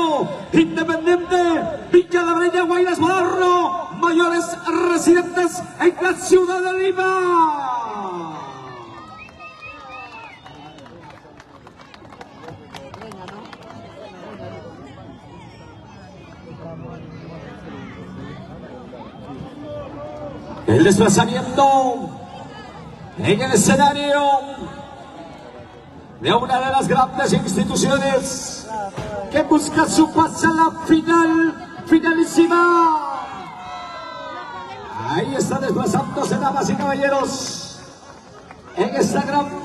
escenario, Independiente, Villa La Breña, Guayras Moderno, mayores residentes en la ciudad de Lima. El desplazamiento en el escenario de una de las grandes instituciones que busca su pase a la finalísima. Ahí está desplazándose, damas y caballeros, en esta gran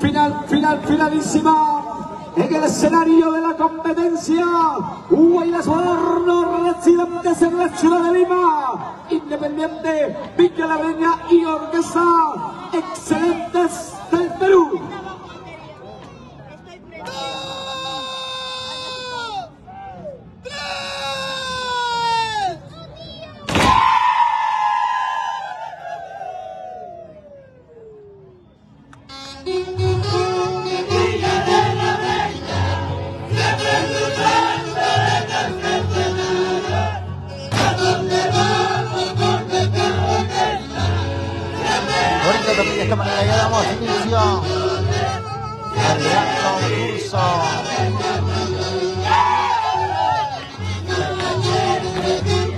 finalísima. En el escenario de la competencia, Guayras Moderno, residentes en la ciudad de Lima, Independiente, Villa La Breña y Orquesta, excelentes del Perú. De esta manera ya damos inicio al gran concurso.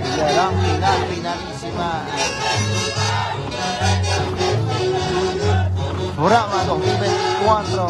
Y la gran finalísima. Brava 2024.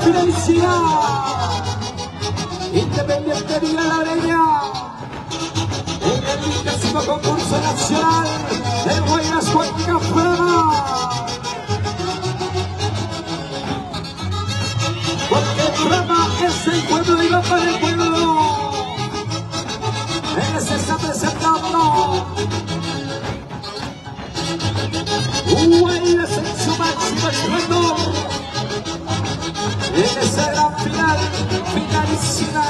Finalísima, Independiente Villa La Breña, en el 20º concurso nacional de Guayras Cuenca Brava. Porque Brava es el pueblo y va para el pueblo. Él se está presentando. Guayras en su máximo esplendor. En esa gran finalísima.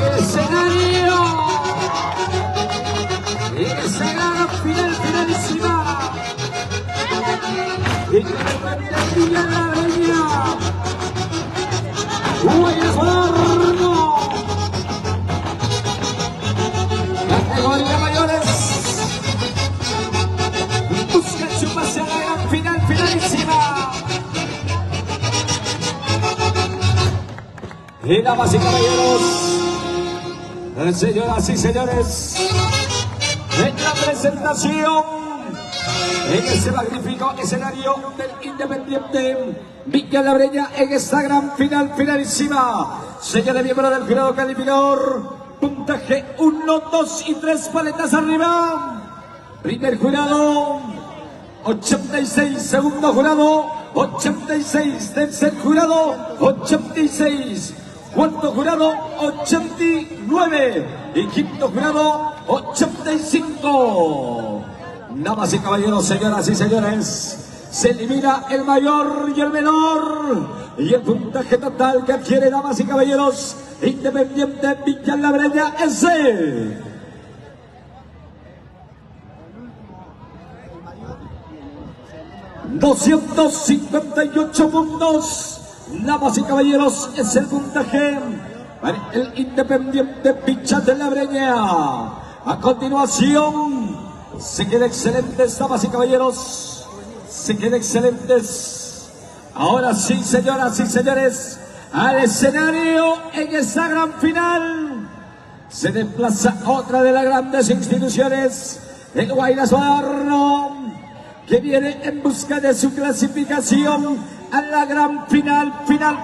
el escenario. En esa gran final, finalísima. Y que le Villa La Breña. Guayas Horno. Categoría mayores. Busca su pase a la gran final, finalísima. Y damas y caballeros, señoras y señores, en la presentación, en este magnífico escenario del Independiente Villa La Breña, en esta gran final, finalísima. Señores, miembro del jurado calificador, puntaje 1, 2 y 3 paletas arriba. Primer jurado, 86. Segundo jurado, 86. Tercer jurado, 86. Cuarto jurado, 89. Y quinto jurado, 85. Damas y caballeros, señoras y señores, se elimina el mayor y el menor. Y el puntaje total que adquiere, damas y caballeros, Independiente Villa La Breña es de 258 puntos. Damas y caballeros, es el puntaje para el Independiente Villa de La Breña. A continuación, se quedan excelentes, damas y caballeros. Se quedan excelentes. Ahora sí, señoras y señores, al escenario en esta gran final se desplaza otra de las grandes instituciones, el Guayas Horno, que viene en busca de su clasificación a la gran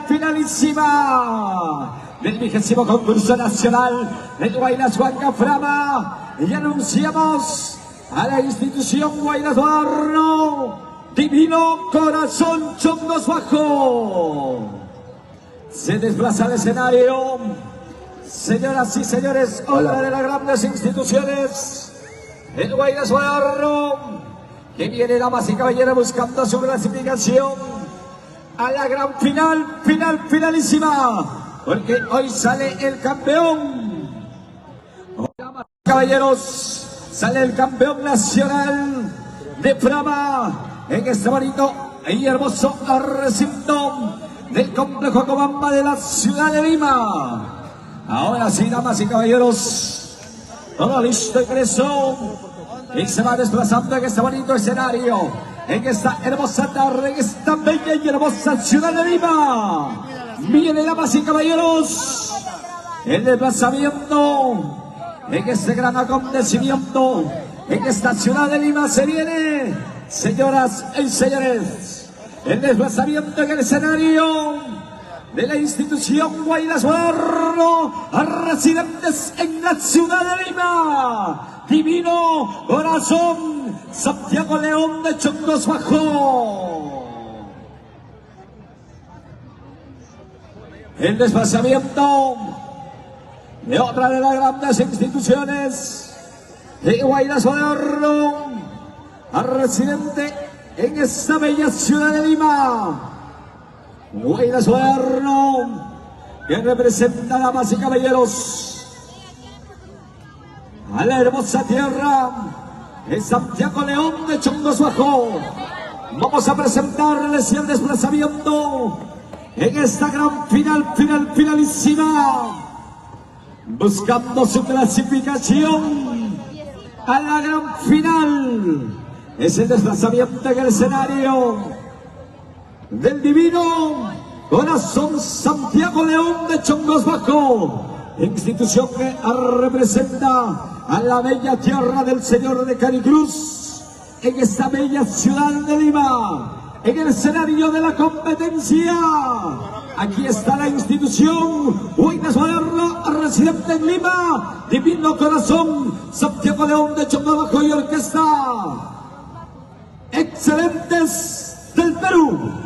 finalísima del 20º concurso nacional del Guayas Huanca Frama. Y anunciamos a la institución Guayas Horno, Divino Corazón Chongos Bajo. Se desplaza al escenario, señoras y señores, otra de las grandes instituciones, el Guayas Horno, que viene, damas y caballeros, buscando su clasificación a la gran finalísima, porque hoy sale el campeón. Damas y caballeros, sale el campeón nacional de Frama en este bonito y hermoso recinto del complejo Cobamba de la ciudad de Lima. Ahora sí, damas y caballeros, todo listo y preso. Y se va desplazando en este bonito escenario, en esta hermosa tarde, en esta bella y hermosa ciudad de Lima. Viene, damas y caballeros, el desplazamiento en este gran acontecimiento, en esta ciudad de Lima se viene, señoras y señores, el desplazamiento en el escenario de la institución Guayas Horno, a residentes en la ciudad de Lima. Divino Corazón Santiago León de Chongos Bajo. El desplazamiento de otra de las grandes instituciones de Guayas Horno, a residente en esta bella ciudad de Lima. Guayas Horno, que representa, damas y caballeros, a la hermosa tierra de Santiago León de Chongos Bajo. Vamos a presentarles el desplazamiento en esta gran finalísima, buscando su clasificación a la gran final. Es el desplazamiento en el escenario del Divino Corazón Santiago León de Chongos Bajo, institución que representa a la bella tierra del Señor de Caricruz, en esta bella ciudad de Lima, en el escenario de la competencia. Aquí está la institución Guayas Horno, residente en Lima, Divino Corazón Santiago León de Chongos Bajo y orquesta excelentes del Perú.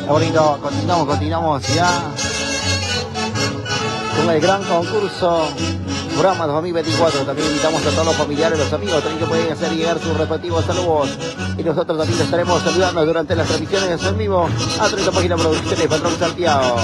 Bonito, continuamos ya con el gran concurso Brahma 2024. También invitamos a todos los familiares, los amigos también que pueden hacer llegar sus respectivos saludos. Y nosotros también les estaremos saludando durante las transmisiones en vivo a través de la página Producciones Patrón Santiago.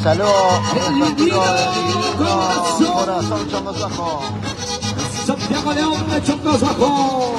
Saludos al amigo del divino corazón Chongos Bajo. Santiago León de Chongos Bajo.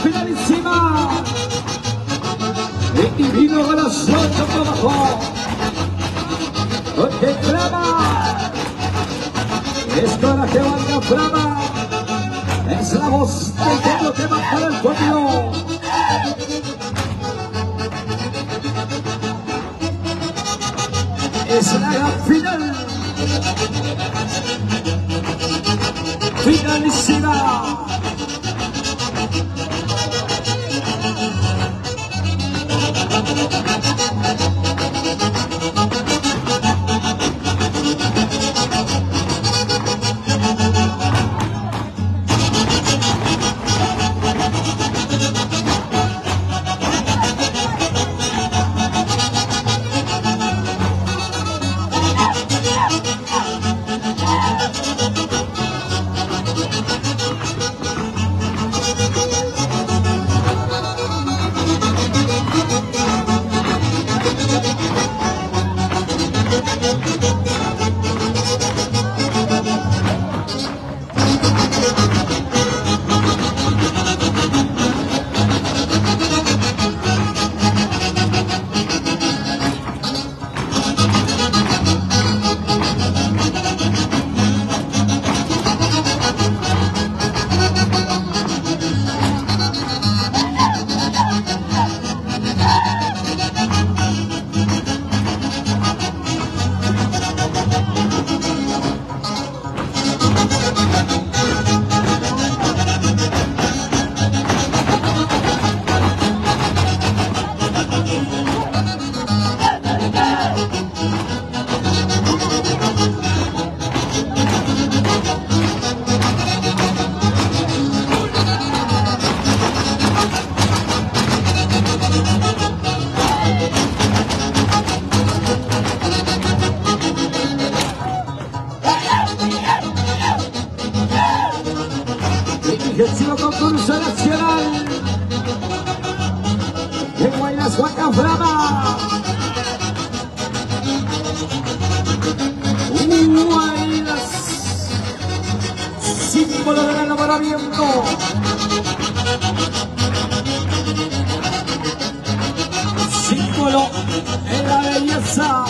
Finalísima. El divino corazón Chongos Bajo. Porque clama. Esto era que valga flama. Es la voz del pueblo que va para el pueblo. Es la gran final. Finalísima. Huaylas Huanca Flama. Huaylas, símbolo del enamoramiento. Símbolo de la belleza.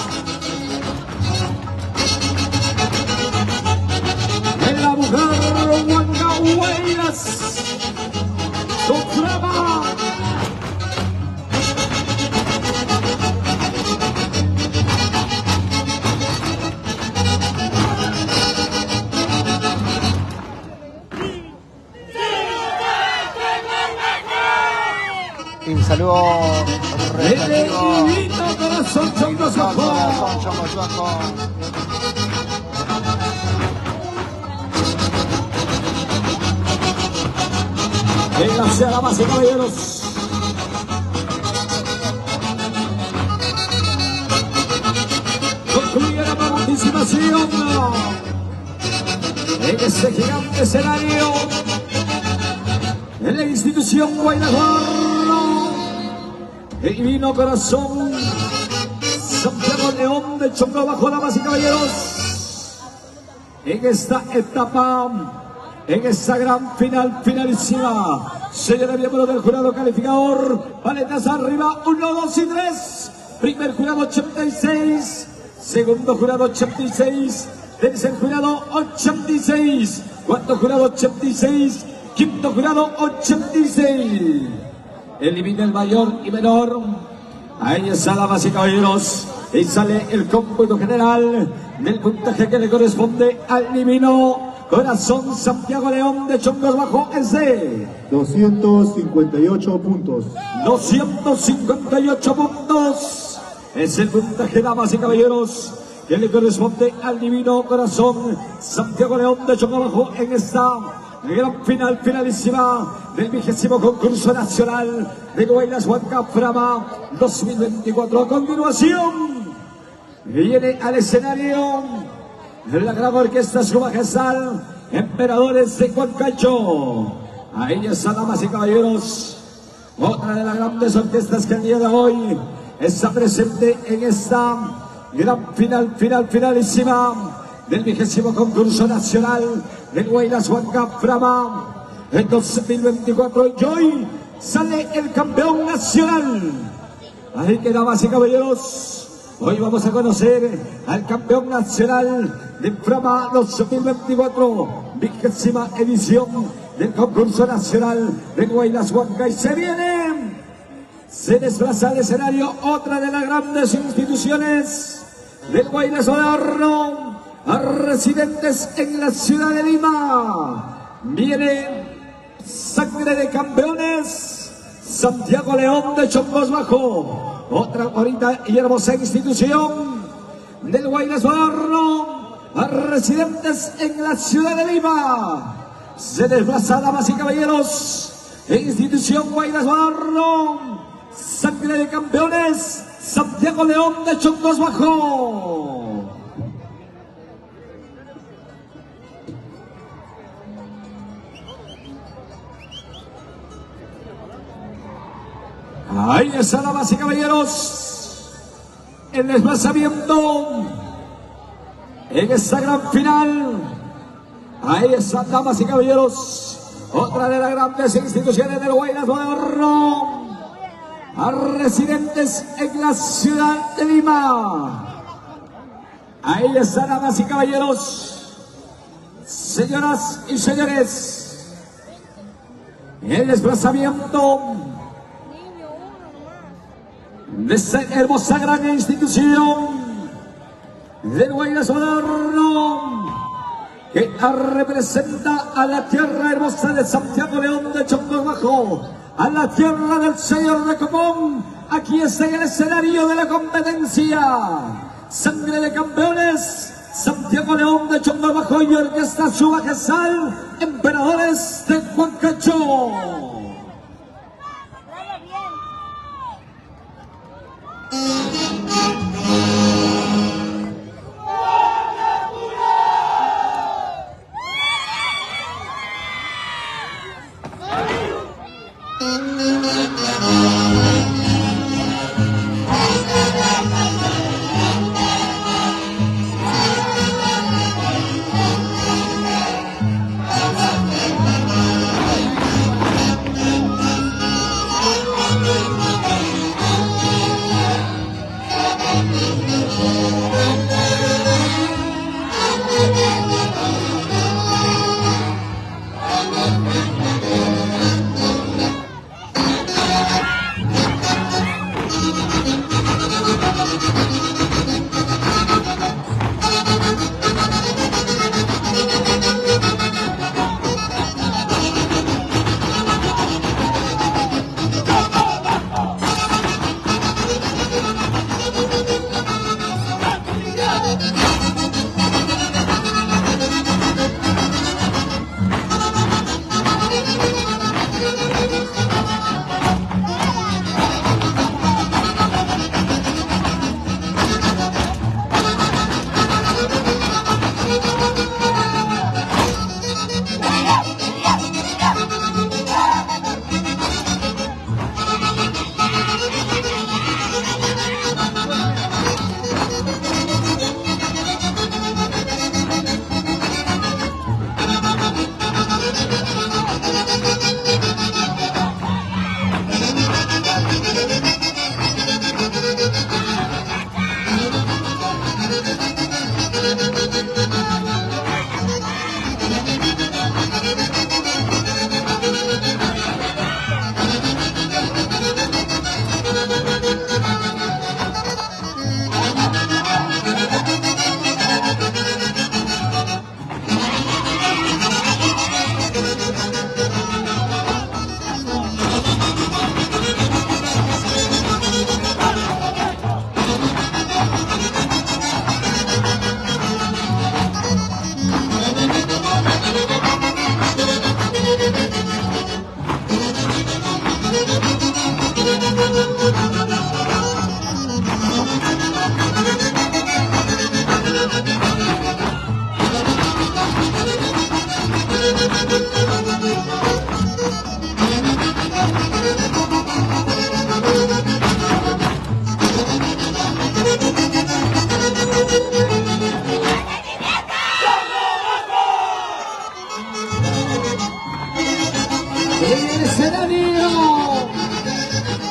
De la mujer Huanca Huaylas. Con Flama. Un saludo respectivo. Divino corazón Chongo Suaco. Venga, damas y caballeros. Concluye la participación en este gigante escenario en la institución Guaylaguarro. El divino corazón Santiago León de Chongo Bajo, damas y caballeros. En esta etapa, en esta gran final, finalísima. Señores miembros del jurado calificador, paletas arriba, 1, 2 y 3. Primer jurado 86, segundo jurado 86, tercer jurado 86, cuarto jurado 86, quinto jurado 86. Elimina el mayor y menor. Ahí está, damas y caballeros. Y sale el cómputo general del puntaje que le corresponde al divino corazón Santiago León de Chongos Bajo. Es de 258 puntos. 258 puntos. Es el puntaje, damas y caballeros, que le corresponde al divino corazón Santiago León de Chongos Bajo en esta gran final, finalísima del 20º concurso nacional de Huaylas Huanca Flama 2024. A continuación viene al escenario la gran orquesta Su Majestad Emperadores de Huancayo. Ahí está, damas y caballeros, otra de las grandes orquestas que el día de hoy está presente en esta gran final, finalísima del 20º concurso nacional de Huaylas Huanca Flama en 2024. Y hoy sale el campeón nacional. Así que, damas y caballeros, hoy vamos a conocer al campeón nacional de Flama 2024, 20ª edición del concurso nacional de Huaylas Huanca. Y se desplaza al escenario otra de las grandes instituciones del Huaylas Huanca, a residentes en la ciudad de Lima. Viene sangre de campeones Santiago León de Chongos Bajo, otra bonita y hermosa institución del Huaylas Huanca, a residentes en la ciudad de Lima. Se desplaza, damas y caballeros, institución Huaylas Huanca, sangre de campeones Santiago León de Chongos Bajo. Ahí está, damas y caballeros, el desplazamiento en esta gran final. Ahí está, damas y caballeros, otra de las grandes instituciones del Huaylas Huanca, a residentes en la ciudad de Lima. Ahí está, damas y caballeros, señoras y señores, el desplazamiento de esta hermosa gran institución del Huaylas Huanca, que representa a la tierra hermosa de Santiago León de Chongos Bajo, a la tierra del señor de Copón. Aquí está en el escenario de la competencia, sangre de campeones Santiago León de Chongos Bajo y orquesta Su Majestad Emperadores de Huancayo.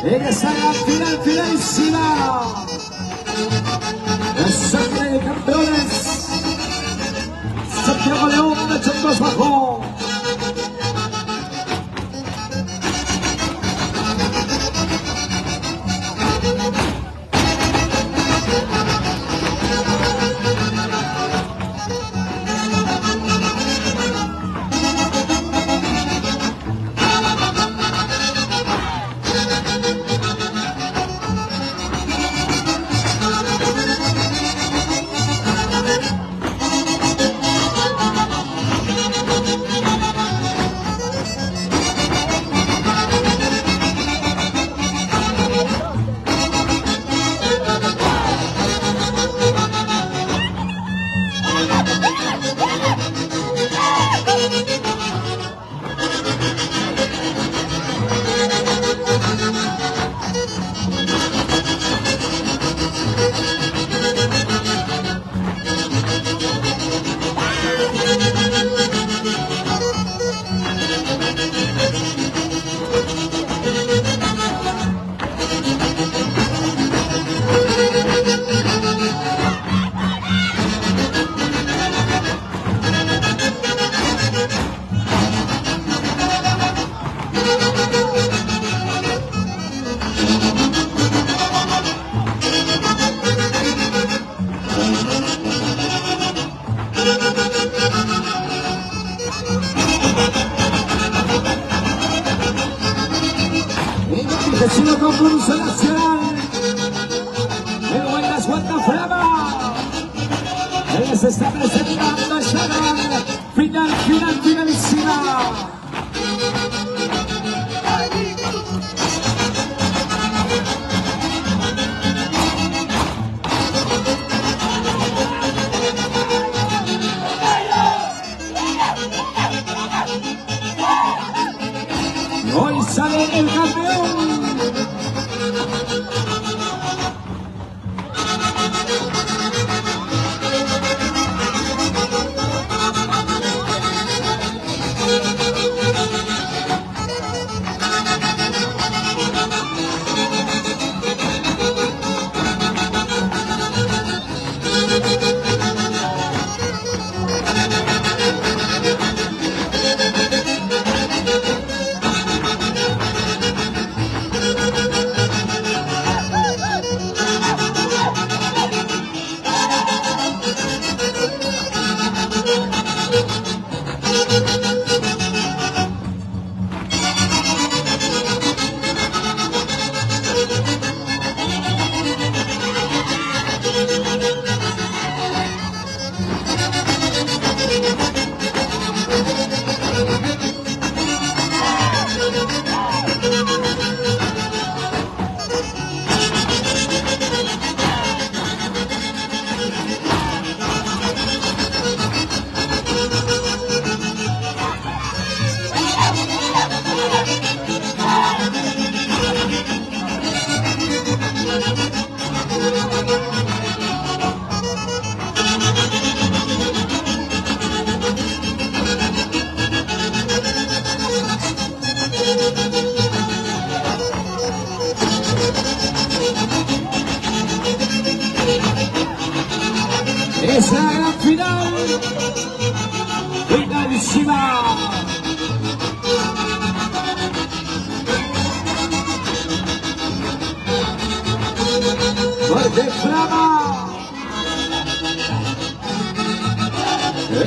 en esta gran final, finalísima. La sangre de campeones. Santiago León de Chongos Bajo. Vecino concurso nacional, el Buenas Guanta Flama, él se está presentando esta gran final, finalísima. Hoy sale el campeón. Es la gran final, finalísima. Fuerte Flama,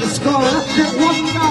Escobarate Huanca.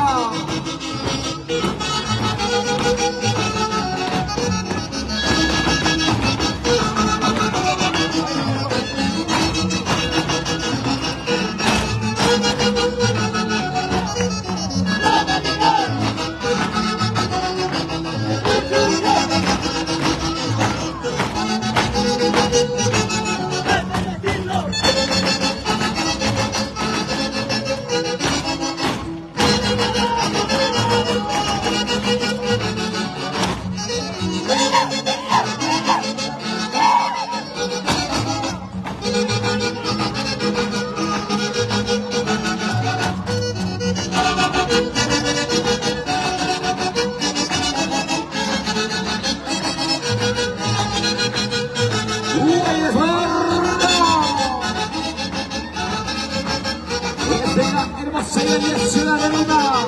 en la ciudad de Lima.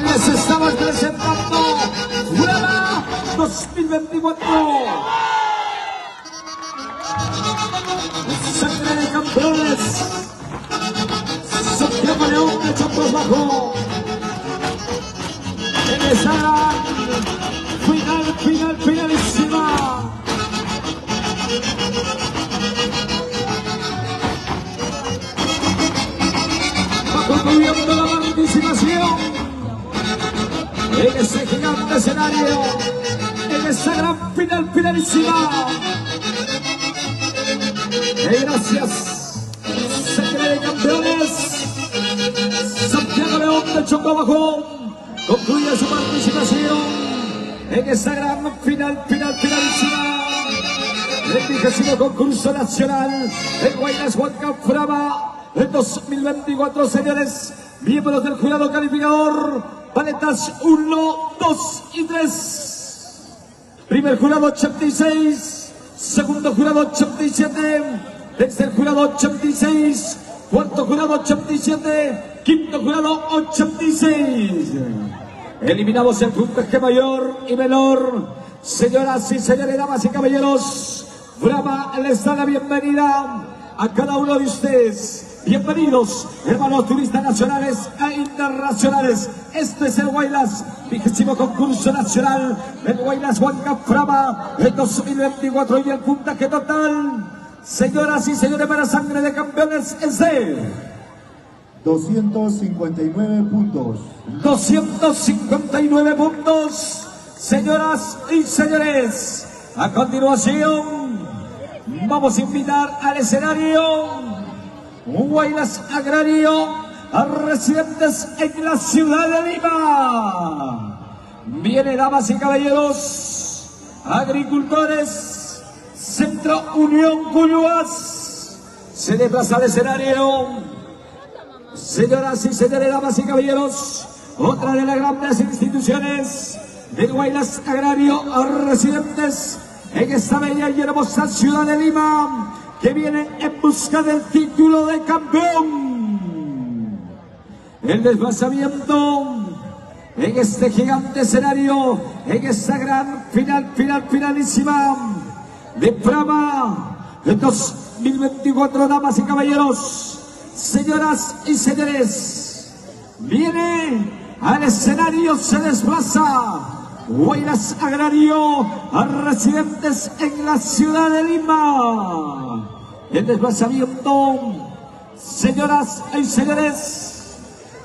Les estamos presentando Brava 2024. Sangre de campeones. Santiago León de Chapos Bajo. En esa finalísima. Va concluyendo la participación en ese gigante escenario, en esa gran finalísima. Gracias, Sangre de Campeones. Santiago León de Chocó Bajo concluye su participación en esta gran finalísima del 20º concurso nacional de Guaynas Huanca Brava el 2024, señores, miembros del jurado calificador, paletas 1, 2 y 3. Primer jurado 86, segundo jurado 87, tercer jurado 86, cuarto jurado 87, quinto jurado 86. Eliminamos el puntaje mayor y menor. Señoras y señores, damas y caballeros, Brava les da la bienvenida a cada uno de ustedes. Bienvenidos, hermanos turistas nacionales e internacionales. Este es el Guaylas, 20º concurso nacional del Guaylas Huanca Brava el 2024 y el puntaje total, señoras y señores, para Sangre de Campeones es de 259 puntos. 259 puntos, señoras y señores. A continuación, vamos a invitar al escenario un Guaylas agrario a residentes en la ciudad de Lima. Viene, damas y caballeros, agricultores, Centro Unión Cuyuas. Se desplaza al escenario. Señoras y señores, damas y caballeros, otra de las grandes instituciones del Guaylas agrario a residentes en esta bella y hermosa ciudad de Lima, que viene en busca del título de campeón. El desplazamiento en este gigante escenario, en esta gran finalísima de Brava el 2024, damas y caballeros, señoras y señores, viene al escenario, se desplaza Guaylas agrario a residentes en la ciudad de Lima. El desplazamiento, señoras y señores,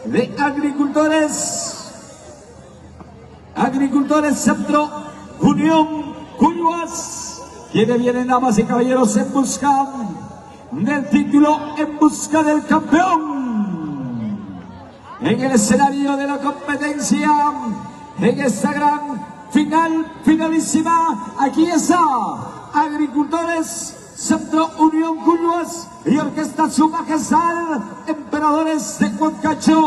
de agricultores Centro Unión Cuyuas, quienes vienen, damas y caballeros, en busca del título, en busca del campeón. En el escenario de la competencia, en esta gran finalísima, aquí está Agricultores Centro Unión Cuyuas y Orquesta Su Majestad Emperadores de Huancacho.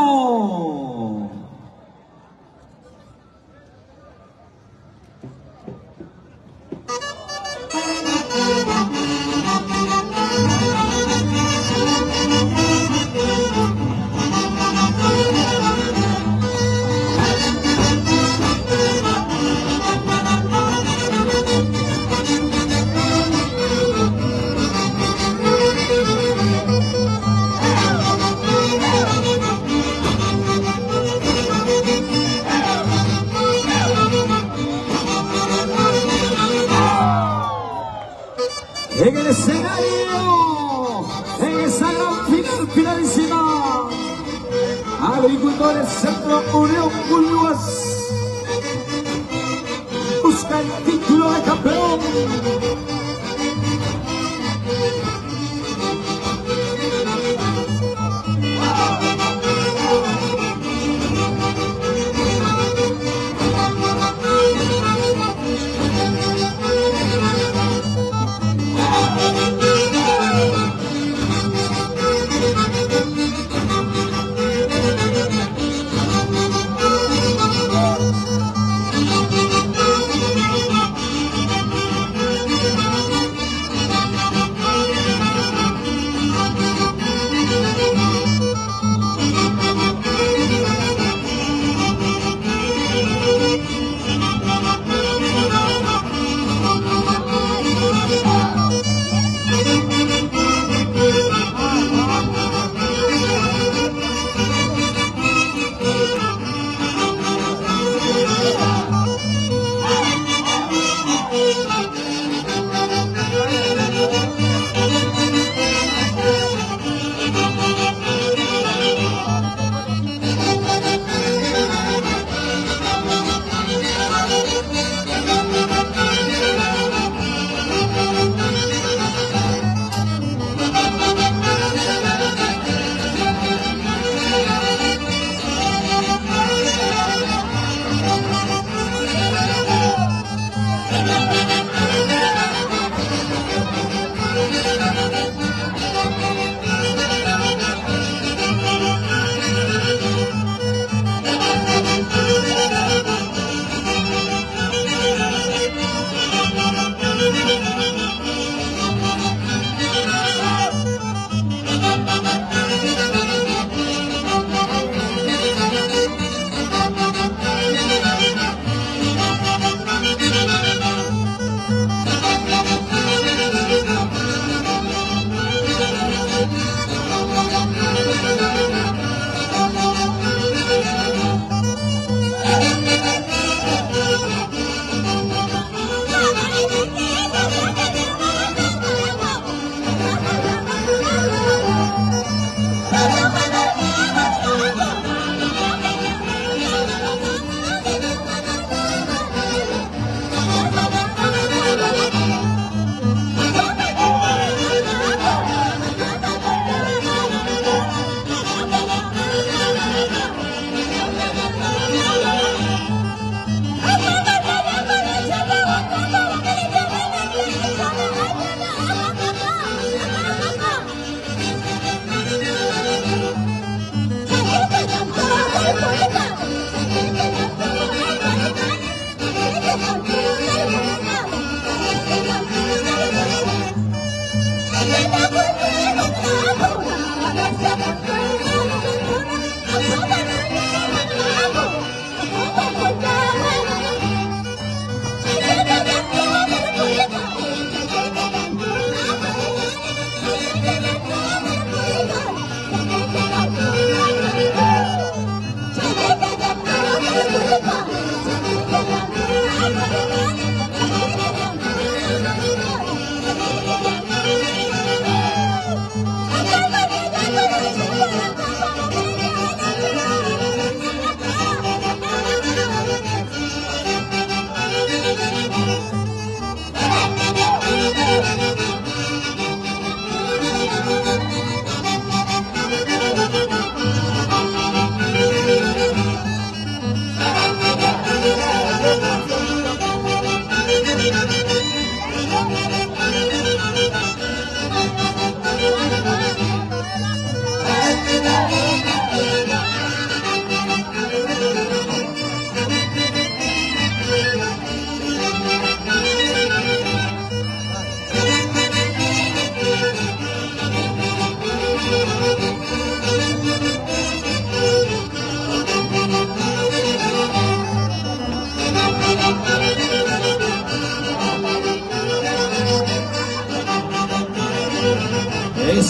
En el escenario, en esa gran finalísima, Agricultores Centro Unión Cuyuas busca el título de campeón.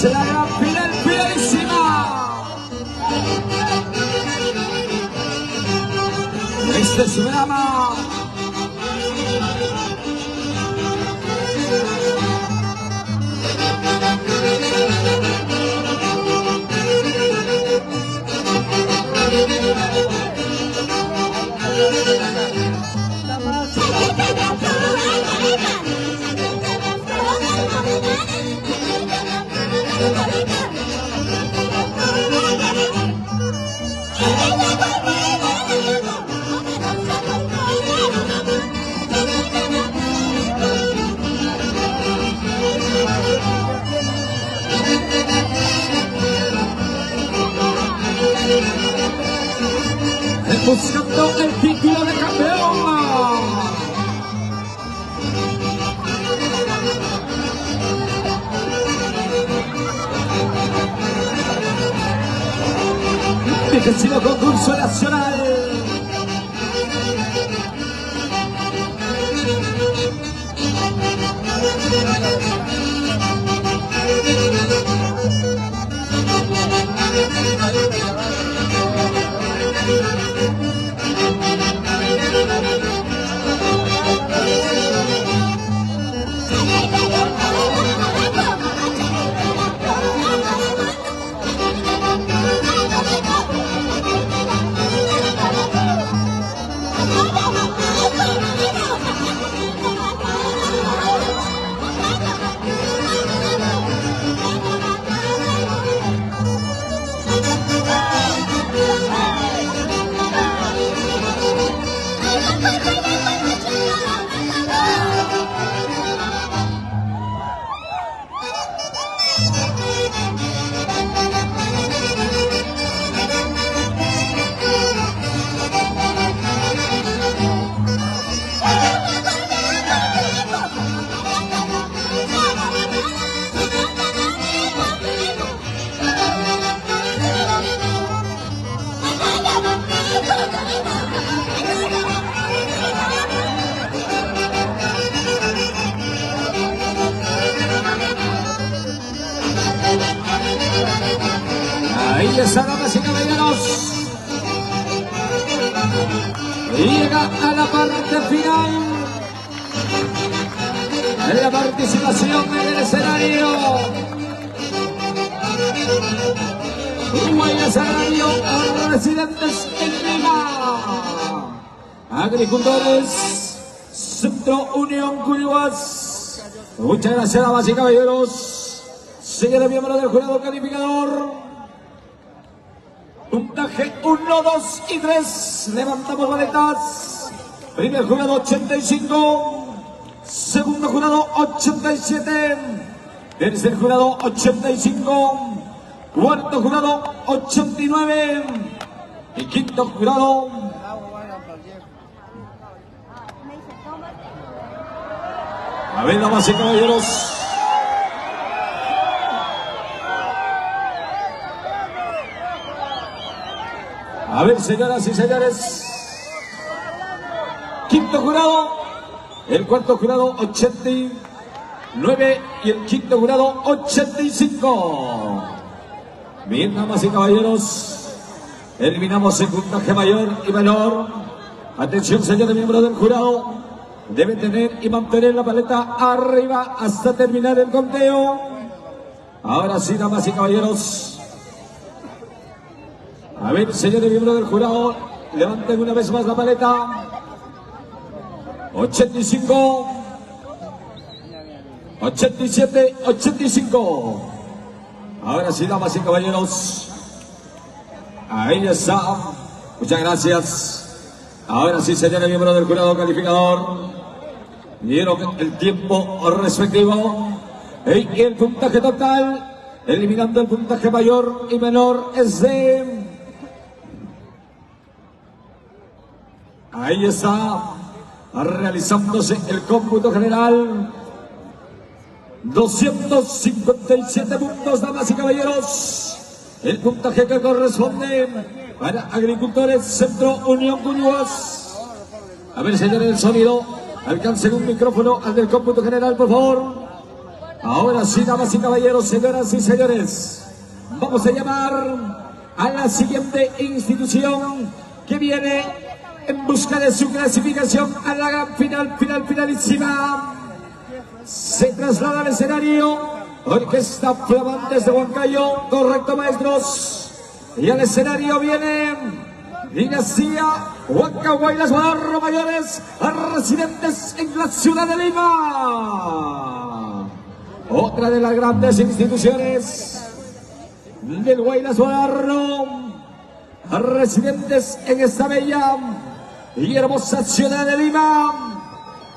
es la gran final, finalísima. Este es su drama. Buscando el título de campeón. Vigésimo concurso nacional. Ahí está, damas y caballeros. Llega a la parte final de la participación en el escenario. Uruguay Sagrario, residentes en Lima. Agricultores, Centro Unión Cuyuas. Muchas gracias, damas y caballeros. Señores miembros del jurado calificador. Puntaje 1, 2 y 3. Levantamos maletas. Primer jurado 85. Segundo jurado 87. Tercer jurado 85. Cuarto jurado 89. Y quinto jurado. A ver, damas y caballeros. A ver, señoras y señores. Quinto jurado. El cuarto jurado 89 y el quinto jurado 85. Bien, damas y caballeros. Eliminamos el puntaje mayor y menor. Atención, señores miembros del jurado. Deben tener y mantener la paleta arriba hasta terminar el conteo. Ahora sí, damas y caballeros. A ver, señores miembros del jurado, levanten una vez más la paleta. 85, 87, 85. Ahora sí, damas y caballeros. Ahí está. Muchas gracias. Ahora sí, señores miembros del jurado calificador. Dieron el tiempo respectivo. Y el puntaje total, eliminando el puntaje mayor y menor, es de... Ahí está, realizándose el cómputo general. 257 puntos, damas y caballeros. El puntaje que corresponde para Agricultores Centro Unión Cuyuas. A ver, señores del sonido, alcancen un micrófono al del cómputo general, por favor. Ahora sí, damas y caballeros, señoras y señores, vamos a llamar a la siguiente institución que viene en busca de su clasificación a la gran finalísima. Se traslada al escenario Orquesta Flamantes de Huancayo, correcto, maestros. Y al escenario viene Dinastía Huancahuaylas Guadarro Mayores, residentes en la ciudad de Lima. Otra de las grandes instituciones del Guaylas Guadarro, residentes en esta bella y hermosa ciudad de Lima.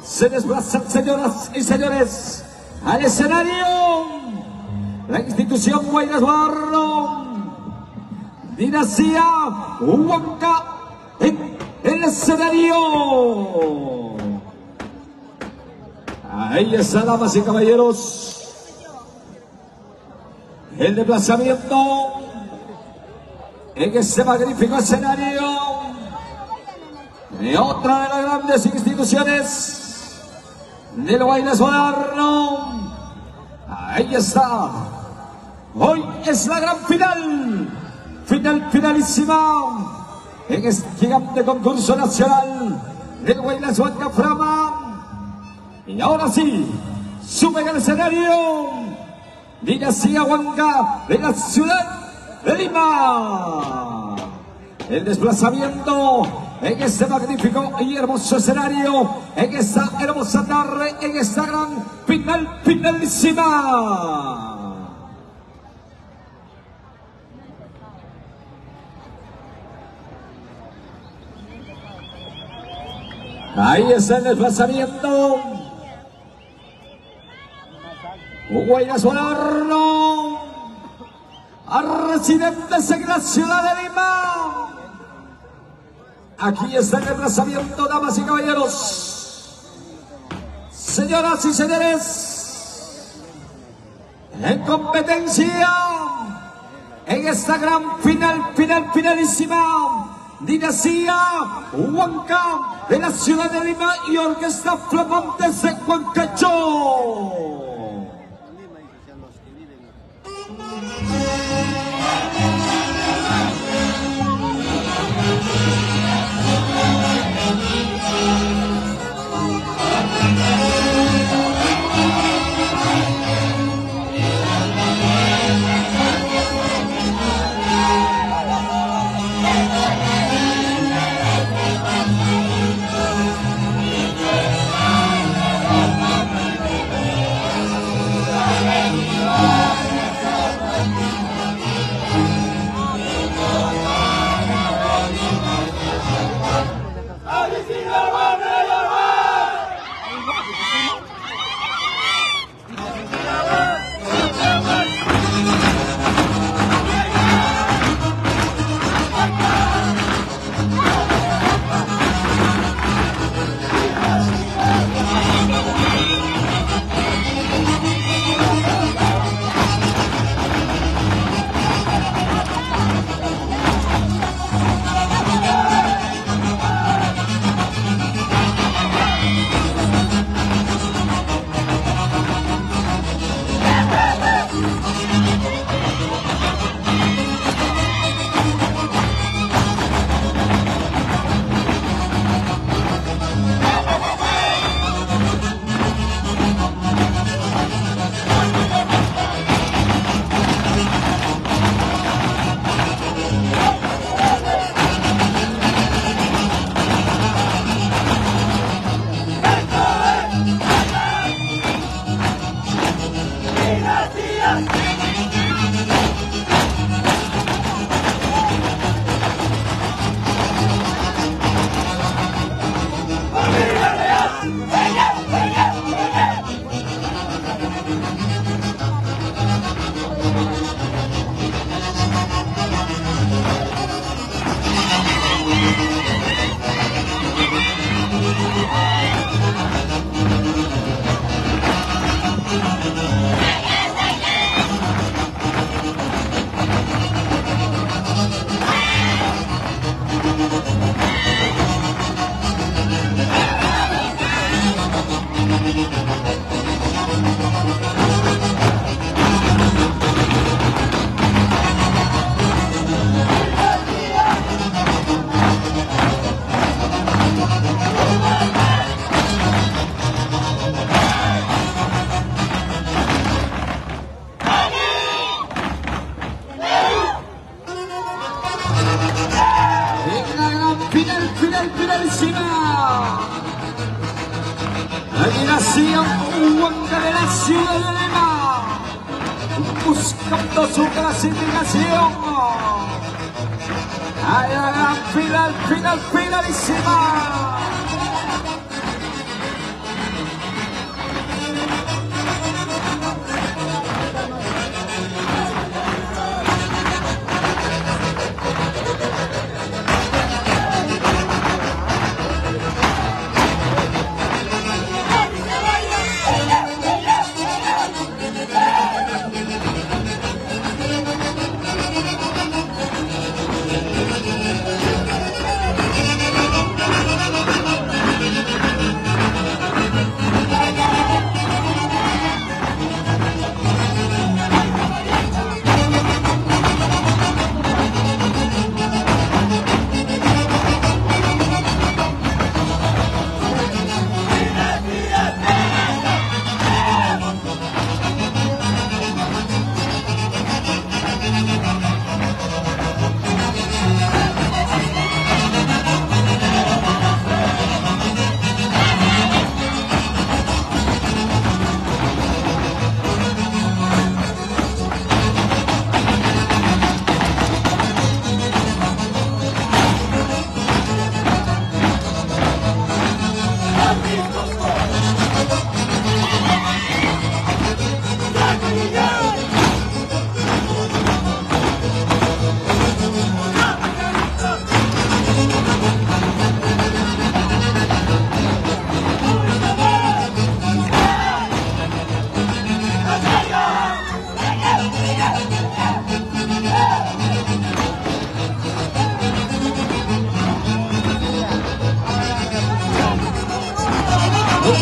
Se desplazan, señoras y señores, al escenario la institución Guaylas Guadarro, Dinastía Huanca en el escenario. Ahí está, damas y caballeros, el desplazamiento en este magnífico escenario de otra de las grandes instituciones del Guaylas Guadarro. Ahí está. Hoy es la gran finalísima en este gigante concurso nacional del Guaylas Huanca Frama. Y ahora sí, suben al escenario Dinastía Huanca de la ciudad de Lima. El desplazamiento en este magnífico y hermoso escenario, en esta hermosa tarde, en esta gran finalísima. Ahí está el desplazamiento. Guaylas Guadarro, a residentes en la ciudad de Lima. Aquí está el desplazamiento, damas y caballeros, señoras y señores, en competencia en esta gran finalísima. Dinastía Huanca de la ciudad de Lima y Orquesta Flamantes de Huancayo. Ignacio Huanca de la ciudad de Lima, buscando su clasificación a la gran finalísima.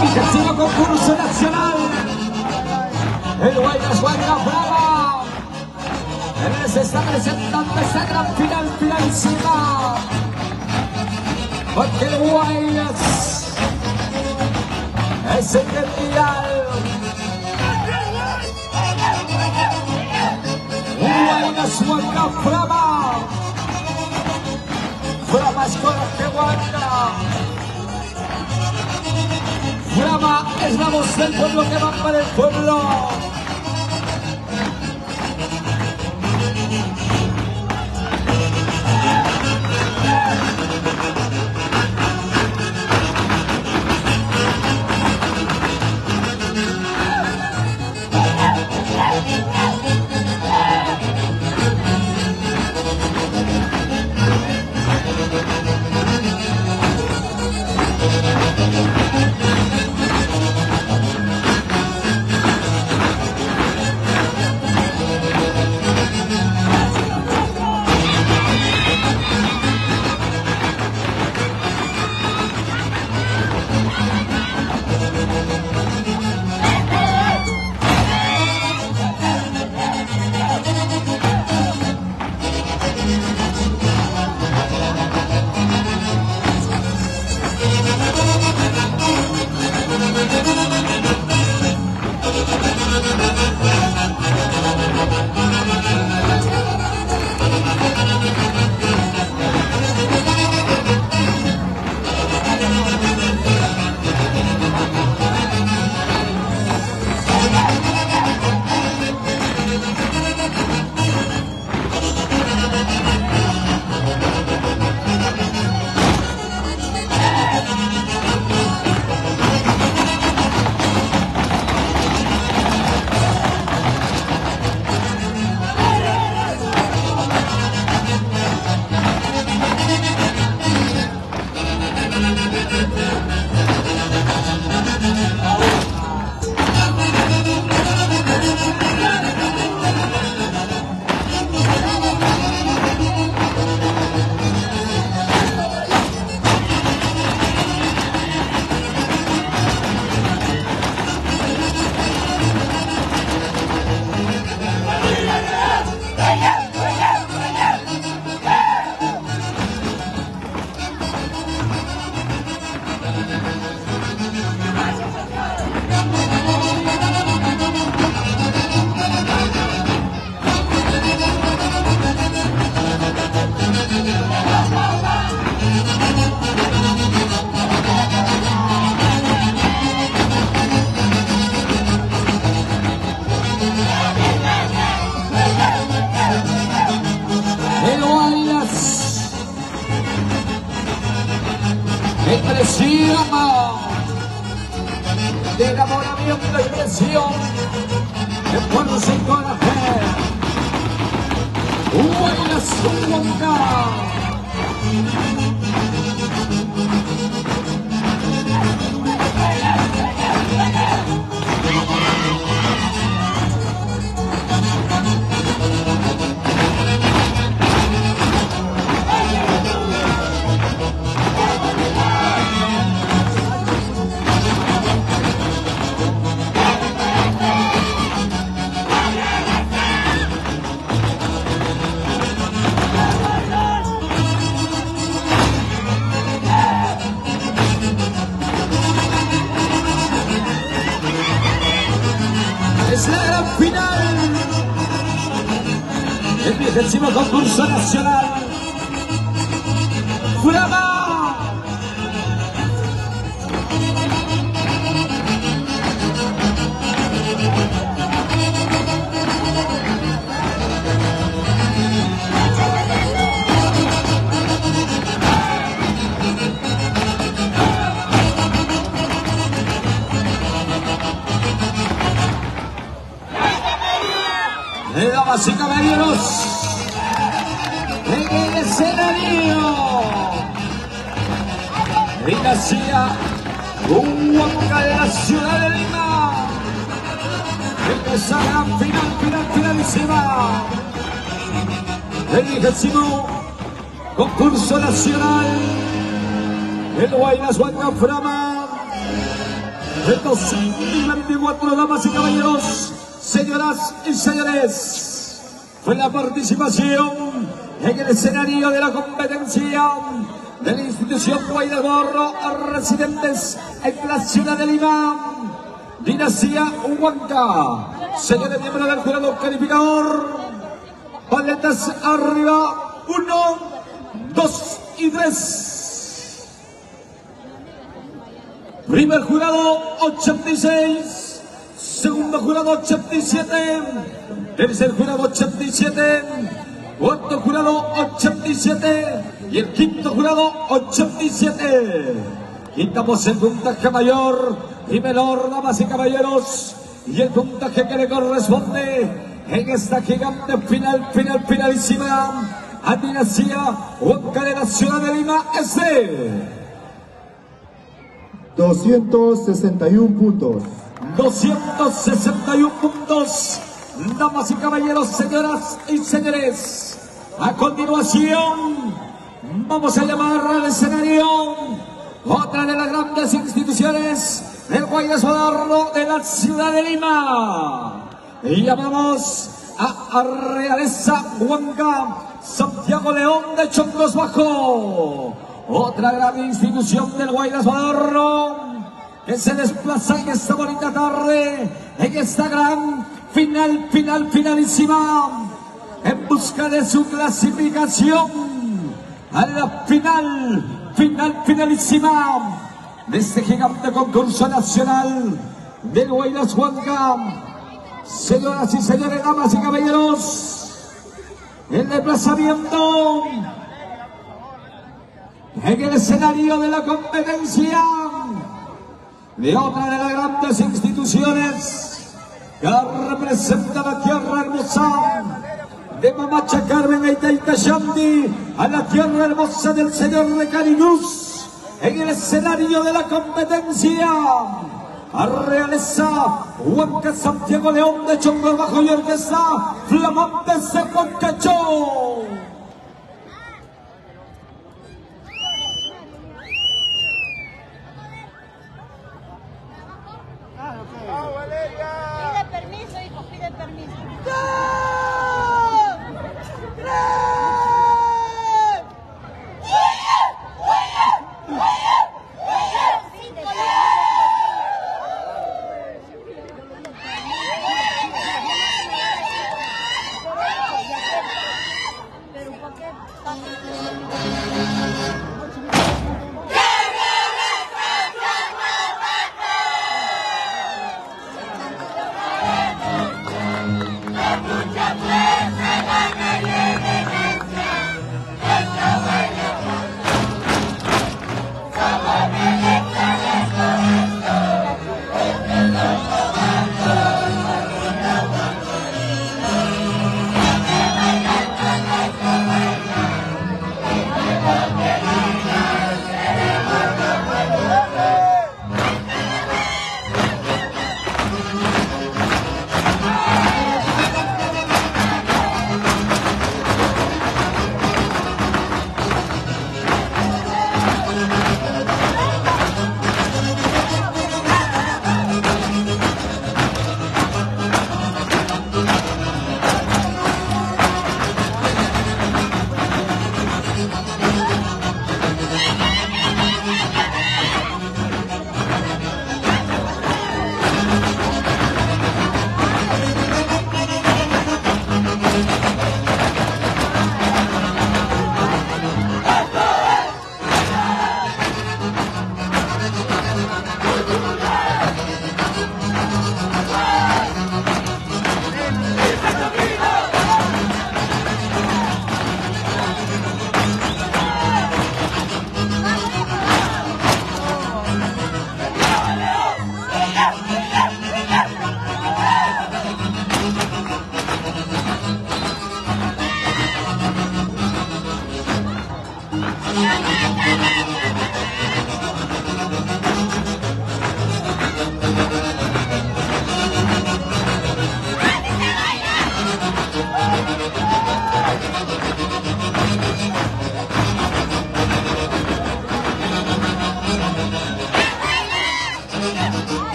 Vigésimo concurso nacional, el Guayas Guayna Brava, se está presentando esta gran finalísima, porque el Guayas es el mundial. Guayas Guayna Brava, Brava es con la que Guayna. Brava es la voz del pueblo que va para el pueblo. que se llama de enamoramiento y presión, de fuerza y coraje. Huayla Huanca. Es la gran final del 20º concurso nacional. ¡Brava! Damas y caballeros, en el escenario Dinastía Huanca de la ciudad de Lima, en esa gran finalísima del 20º concurso nacional el Huaylas Huanca Frama del 2024. Damas y caballeros, señoras y señores, fue la participación en el escenario de la competencia de la institución Huaylas Borro, residentes en la ciudad de Lima, Dinastía Huanca. Señores miembros del jurado calificador, paletas arriba, 1, 2 y 3. Primer jurado, 86. Segundo jurado, 87. Tercer jurado, 87. Cuarto jurado, 87. Y el quinto jurado, 87. Quitamos el puntaje mayor y menor, damas y caballeros. Y el puntaje que le corresponde en esta gigante finalísima a Dinastía Huanca de la ciudad de Lima es de 261 puntos. 261 puntos, damas y caballeros, señoras y señores. A continuación, vamos a llamar al escenario otra de las grandes instituciones del Huaylas Borro de la ciudad de Lima. Y llamamos a Realeza Huanca Santiago León de Chongos Bajo. Otra gran institución del Huaylas Borro que se desplaza en esta bonita tarde, en esta gran finalísima, en busca de su clasificación a la finalísima de este gigante concurso nacional del Huaylas Huanca. Señoras y señores, damas y caballeros, el desplazamiento en el escenario de la competencia de otra de las grandes instituciones que representa la tierra hermosa de Mamacha Carmen Itaitayandi a la tierra hermosa del señor de Carinús. En el escenario de la competencia a Realeza Huanca Santiago León de Chongos Bajo y Orquesta Flamantes de Huancacho. Pide permiso, hijo, pide permiso. Salve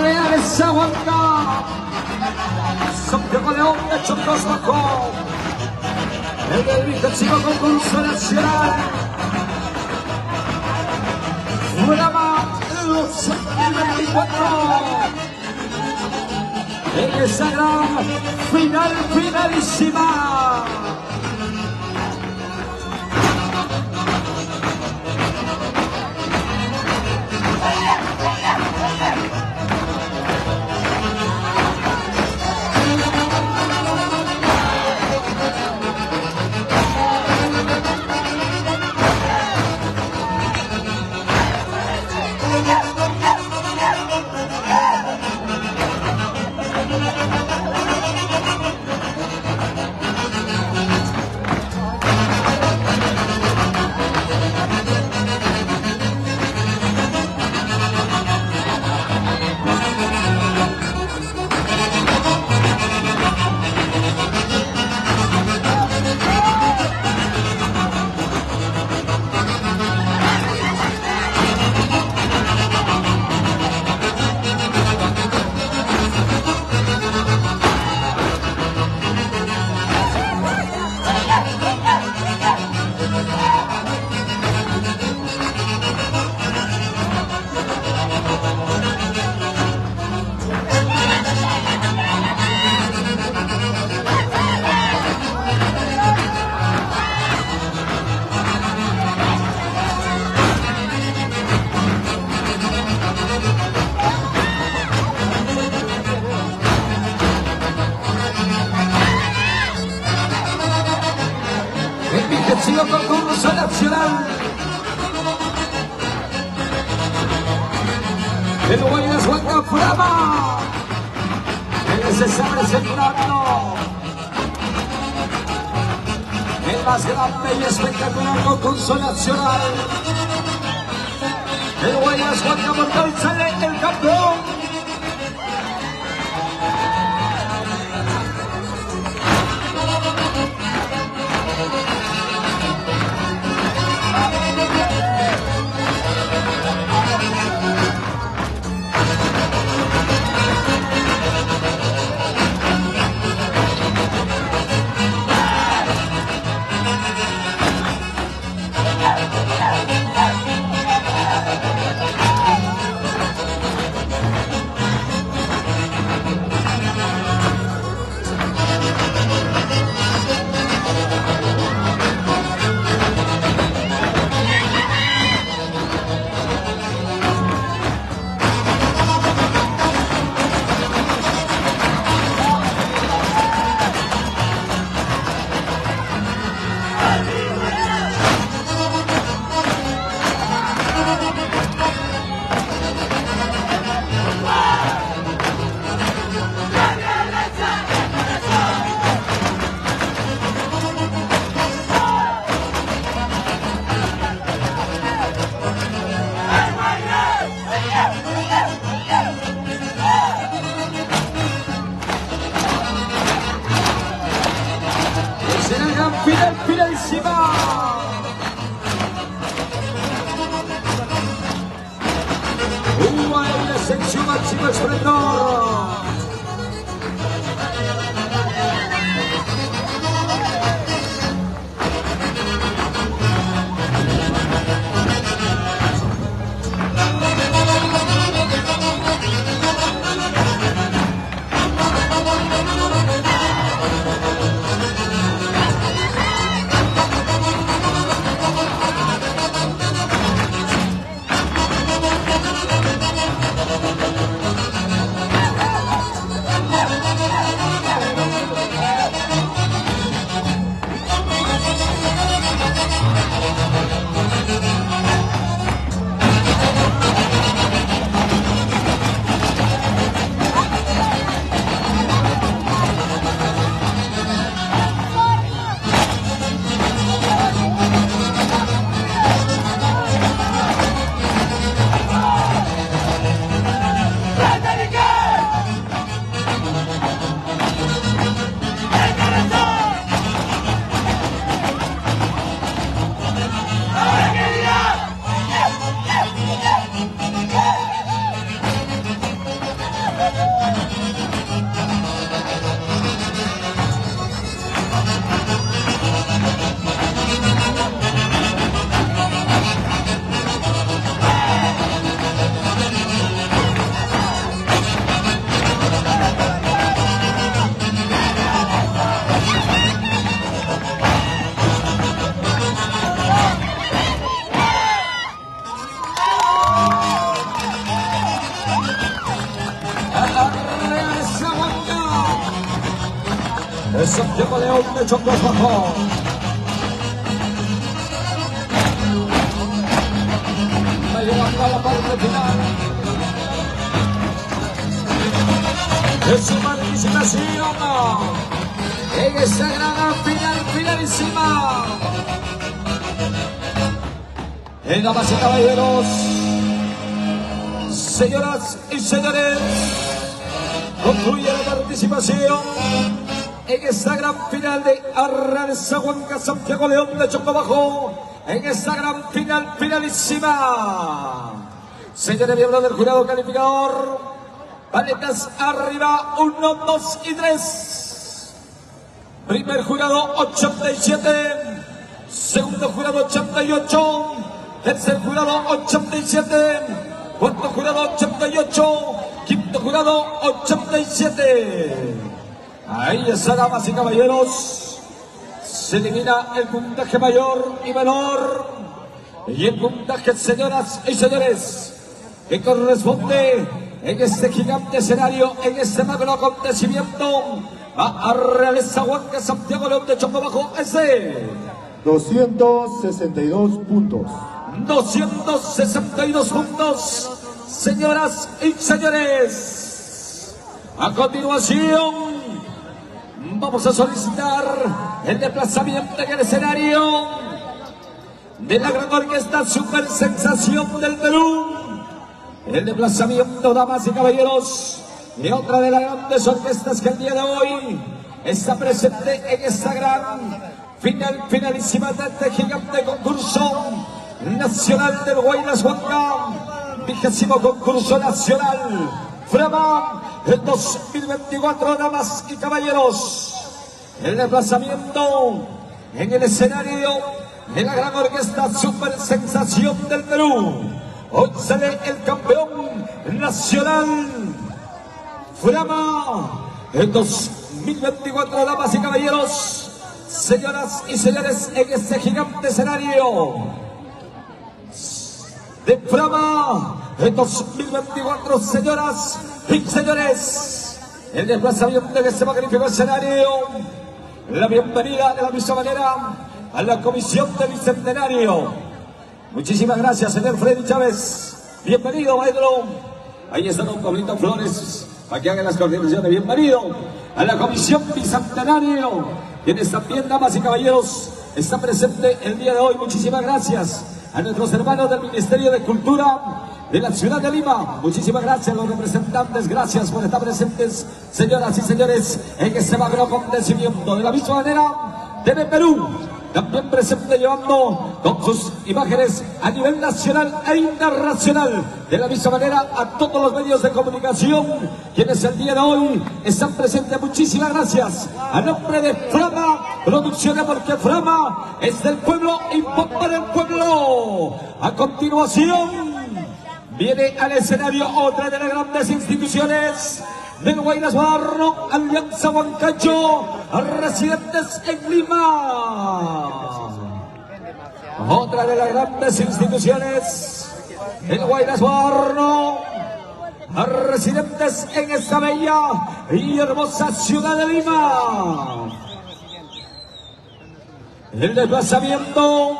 Reales aguanta. Santiago León de Chocos bajó. El del sigo con Consolación. Fuera los 24. En esa gran final, finalísima. Sigo con concurso nacional. El Guayas Huanca Frama. El se está presentando. El más grande y espectacular concurso nacional. El Guayas Huanca Mortal sale el campeón. Final, finalísima. Un baile sección máximo esplendor. de Santiago León de Chocos Bajo. Va llegando a la parte final de su participación en esta gran final, finalísima. Damas y caballeros, señoras y señores, concluye la participación en esta gran final de Arrazahuanca Santiago León de Chocobajo, en esta gran final, finalísima. Señores miembros del jurado calificador, paletas arriba, 1, 2 y 3. Primer jurado 87, segundo jurado 88, tercer jurado 87, cuarto jurado 88, quinto jurado 87. Ahí está, damas y caballeros. Se elimina el puntaje mayor y menor. Y el puntaje, señoras y señores, que corresponde en este gigante escenario, en este magno acontecimiento, a Arrazahuanca Santiago León de Chocobajo, ese 262 puntos. 262 puntos, señoras y señores. A continuación, vamos a solicitar el desplazamiento en el escenario de la gran orquesta Super Sensación del Perú. El desplazamiento, damas y caballeros, de otra de las grandes orquestas que el día de hoy está presente en esta gran final, finalísima de este gigante concurso nacional del Guaylas-Huanca, 20º concurso nacional Frama el 2024, damas y caballeros. El desplazamiento en el escenario de la gran orquesta Super Sensación del Perú. Hoy sale el campeón nacional Frama el 2024, damas y caballeros, señoras y señores, en este gigante escenario de Frama en 2024, señoras y señores, el desplazamiento en este magnífico escenario, la bienvenida de la misma manera a la comisión del Bicentenario. Muchísimas gracias, señor Freddy Chávez. Bienvenido, maestro. Ahí está don Pablito Flores, para que hagan las coordinaciones. Bienvenido a la comisión Bicentenario, quienes también, damas y caballeros, está presente el día de hoy. Muchísimas gracias a nuestros hermanos del Ministerio de Cultura de la ciudad de Lima. Muchísimas gracias a los representantes, gracias por estar presentes, señoras y señores, en este magno acontecimiento. De la misma manera, TV Perú, también presente, llevando con sus imágenes a nivel nacional e internacional. De la misma manera, a todos los medios de comunicación, quienes el día de hoy están presentes. Muchísimas gracias. A nombre de Frama Producciones, porque Frama es del pueblo y para el pueblo. A continuación, viene al escenario otra de las grandes instituciones del Guaylas-Barro, Alianza Huancayo, residentes en Lima. Otra de las grandes instituciones del Guaylas-Barro, residentes en esta bella y hermosa ciudad de Lima. El desplazamiento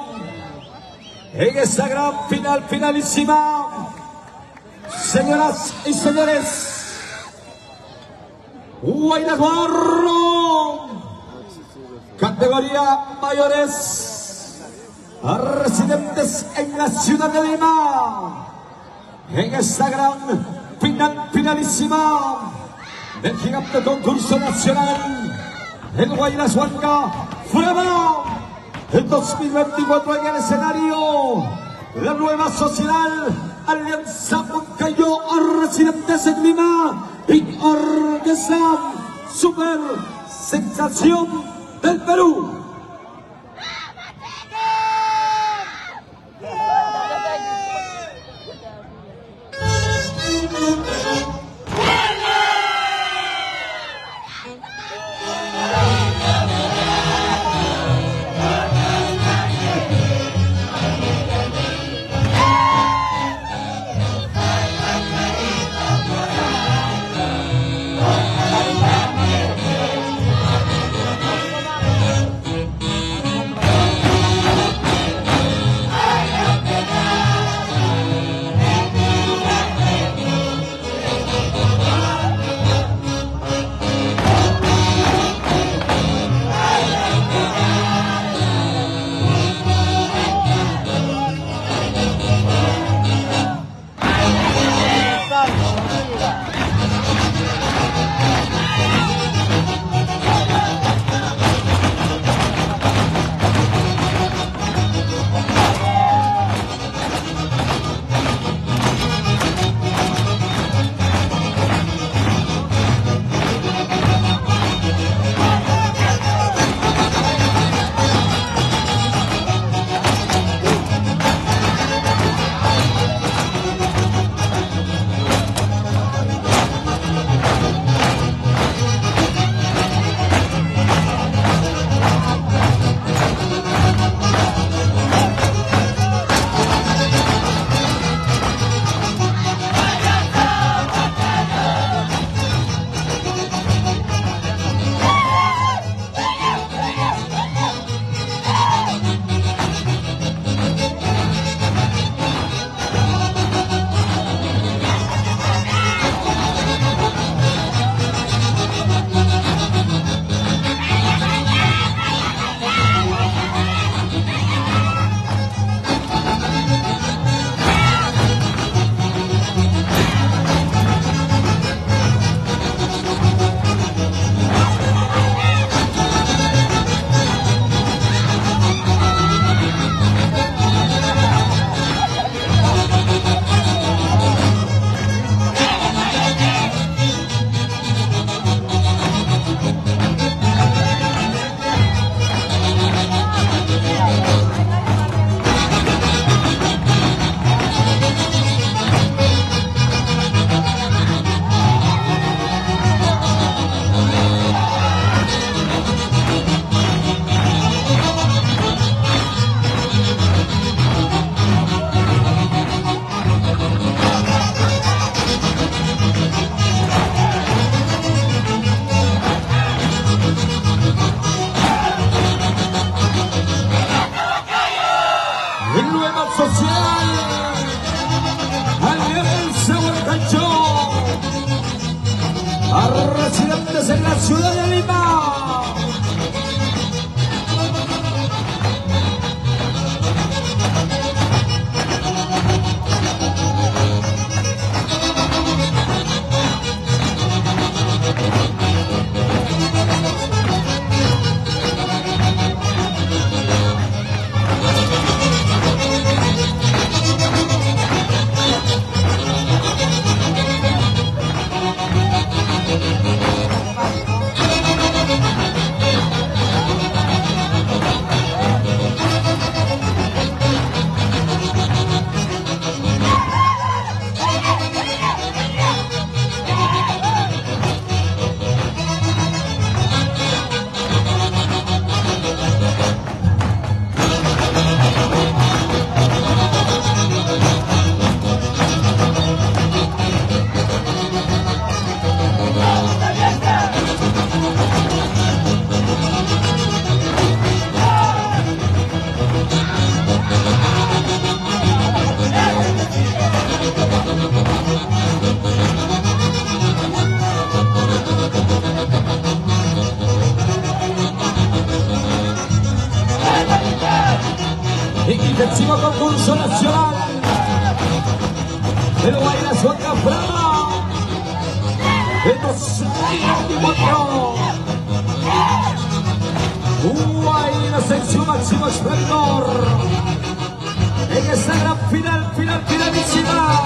en esta gran final, finalísima, señoras y señores, Guaylas-Barro, categoría mayores, residentes en la ciudad de Lima, en esta gran final, finalísima del gigante concurso nacional, el Guaylas-Huanca Frama, el 2024 en el escenario, la nueva sociedad Alianza Huancayo, residentes en Lima, y orquesta Super Sensación del Perú. décimo concurso nacional. El baila su otra frama. Estos 24. Bailas en su máximo esplendor. En esta gran finalísima.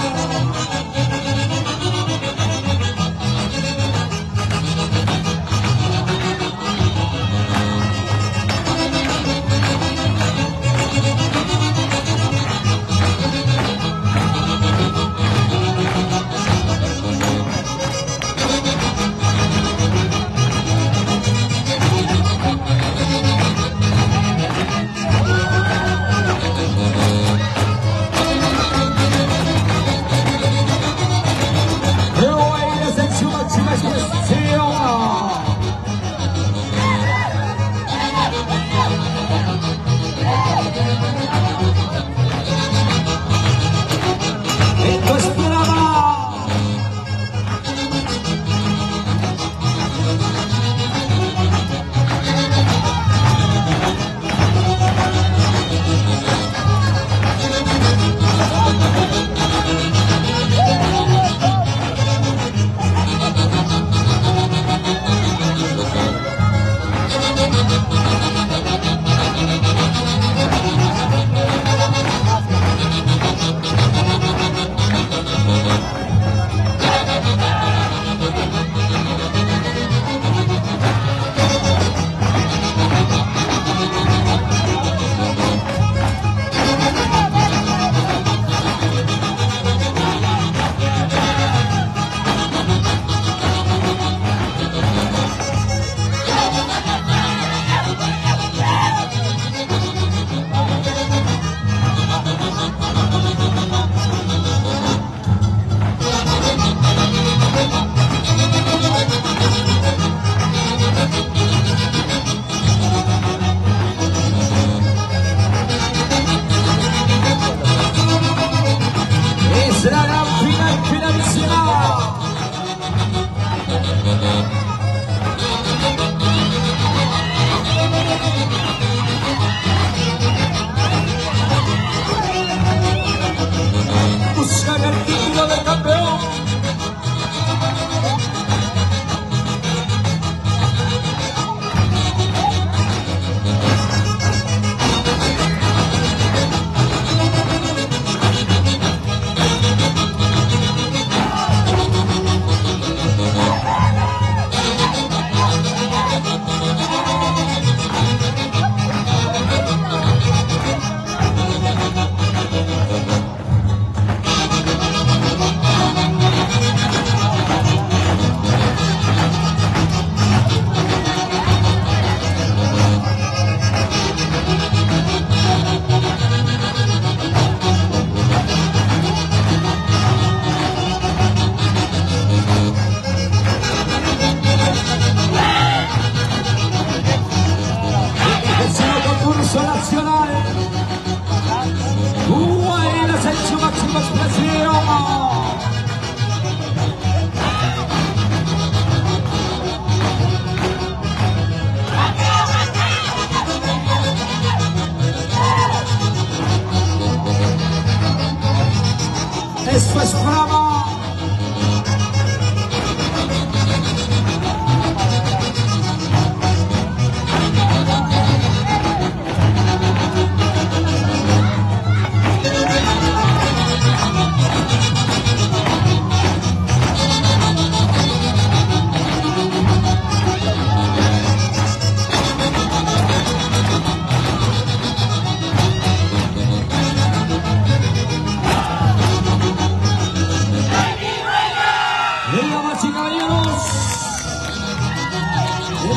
Esto es bravo.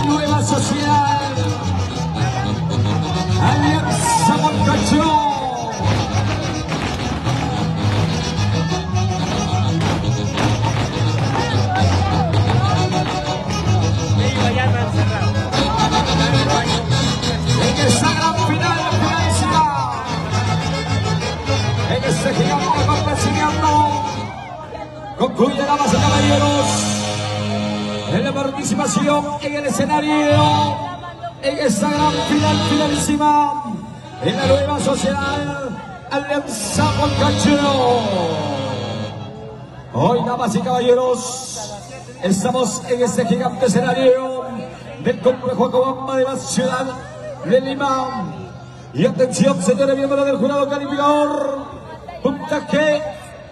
Nueva Sociedad Alianza Moncayo. En esa gran final de Francia, en ese gigante acontecimiento, concluye la base, caballeros, en la participación en el escenario, en esa gran finalísima, en la nueva sociedad Alianza Huancayo. Hoy, damas y caballeros, estamos en este gigante escenario del complejo Cobamba de la ciudad de Lima. Y atención, señores miembros del jurado calificador, puntaje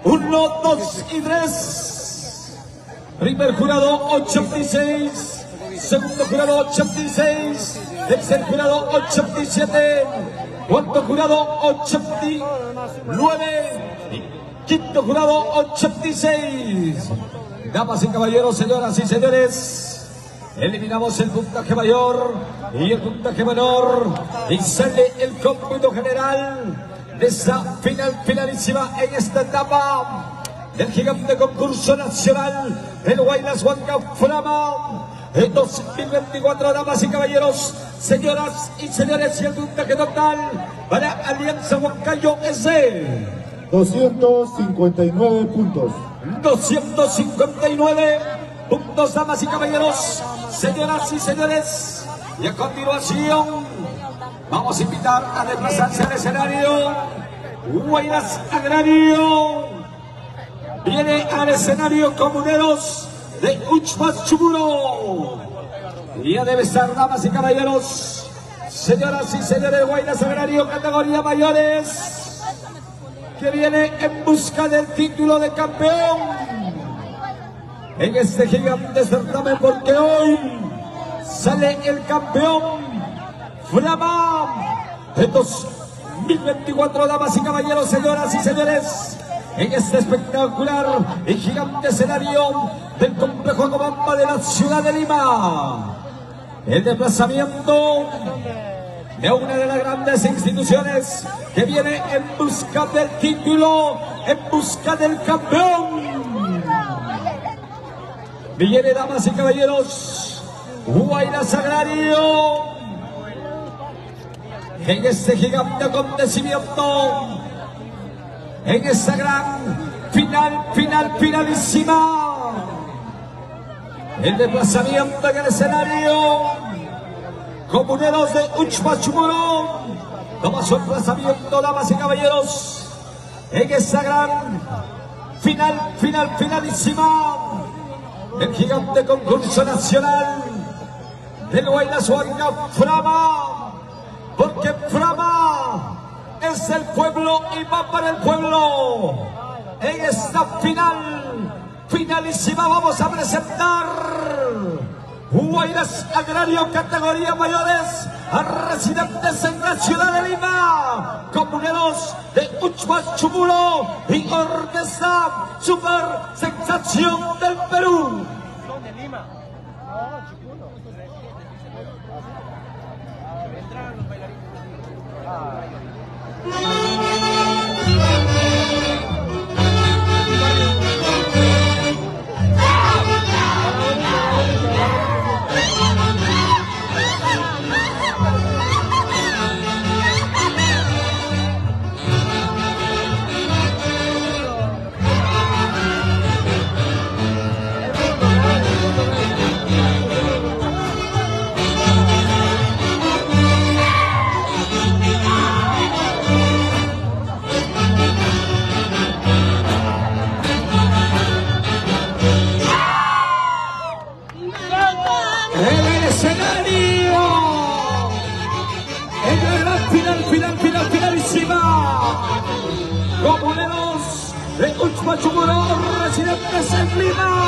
1, 2 y 3. Primer jurado 86, segundo jurado 86, tercer jurado 87, cuarto jurado 89 y quinto jurado 86. Damas y caballeros, señoras y señores, eliminamos el puntaje mayor y el puntaje menor y sale el cómputo general de esta finalísima en esta etapa del gigante concurso nacional del Huaylas Huanca Frama en 2024. Damas y caballeros, señoras y señores, y el puntaje total para Alianza Huancayo es de 259 puntos. 259 puntos, damas y caballeros, señoras y señores. Y a continuación vamos a invitar a desplazarse al escenario Huaylas Agrario. Viene al escenario Comuneros de Uchpas Chumuro. Ya debe estar, damas y caballeros, señoras y señores, Huaylas Agrario, categoría mayores, que viene en busca del título de campeón en este gigante certamen, porque hoy sale el campeón Frama en 2024, damas y caballeros, señoras y señores, en este espectacular y gigante escenario del complejo Cobamba de la ciudad de Lima. El desplazamiento de una de las grandes instituciones que viene en busca del título, en busca del campeón. Viene, damas y caballeros, Huaylas Agrario en este gigante acontecimiento, en esta gran finalísima. El desplazamiento en el escenario Comuneros de Uchpas Chumuro toma su desplazamiento, damas y caballeros, en esta gran finalísima el gigante concurso nacional del Huaylas Huanca Frama, porque Frama es el pueblo y va para el pueblo. En esta finalísima vamos a presentar Huaylas Agrario, categoría mayores, a residentes en la ciudad de Lima, Comuneros de Uchpas Chumuro y Orquesta Super Sensación del Perú. Comuneros de Uchpas Chumuro, residentes en Lima.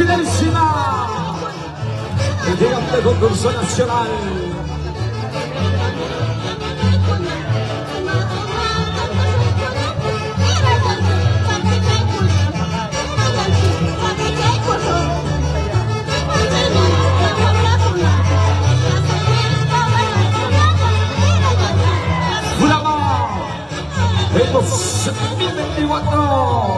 finalísima. El gigante concurso nacional. Fulama en 2024.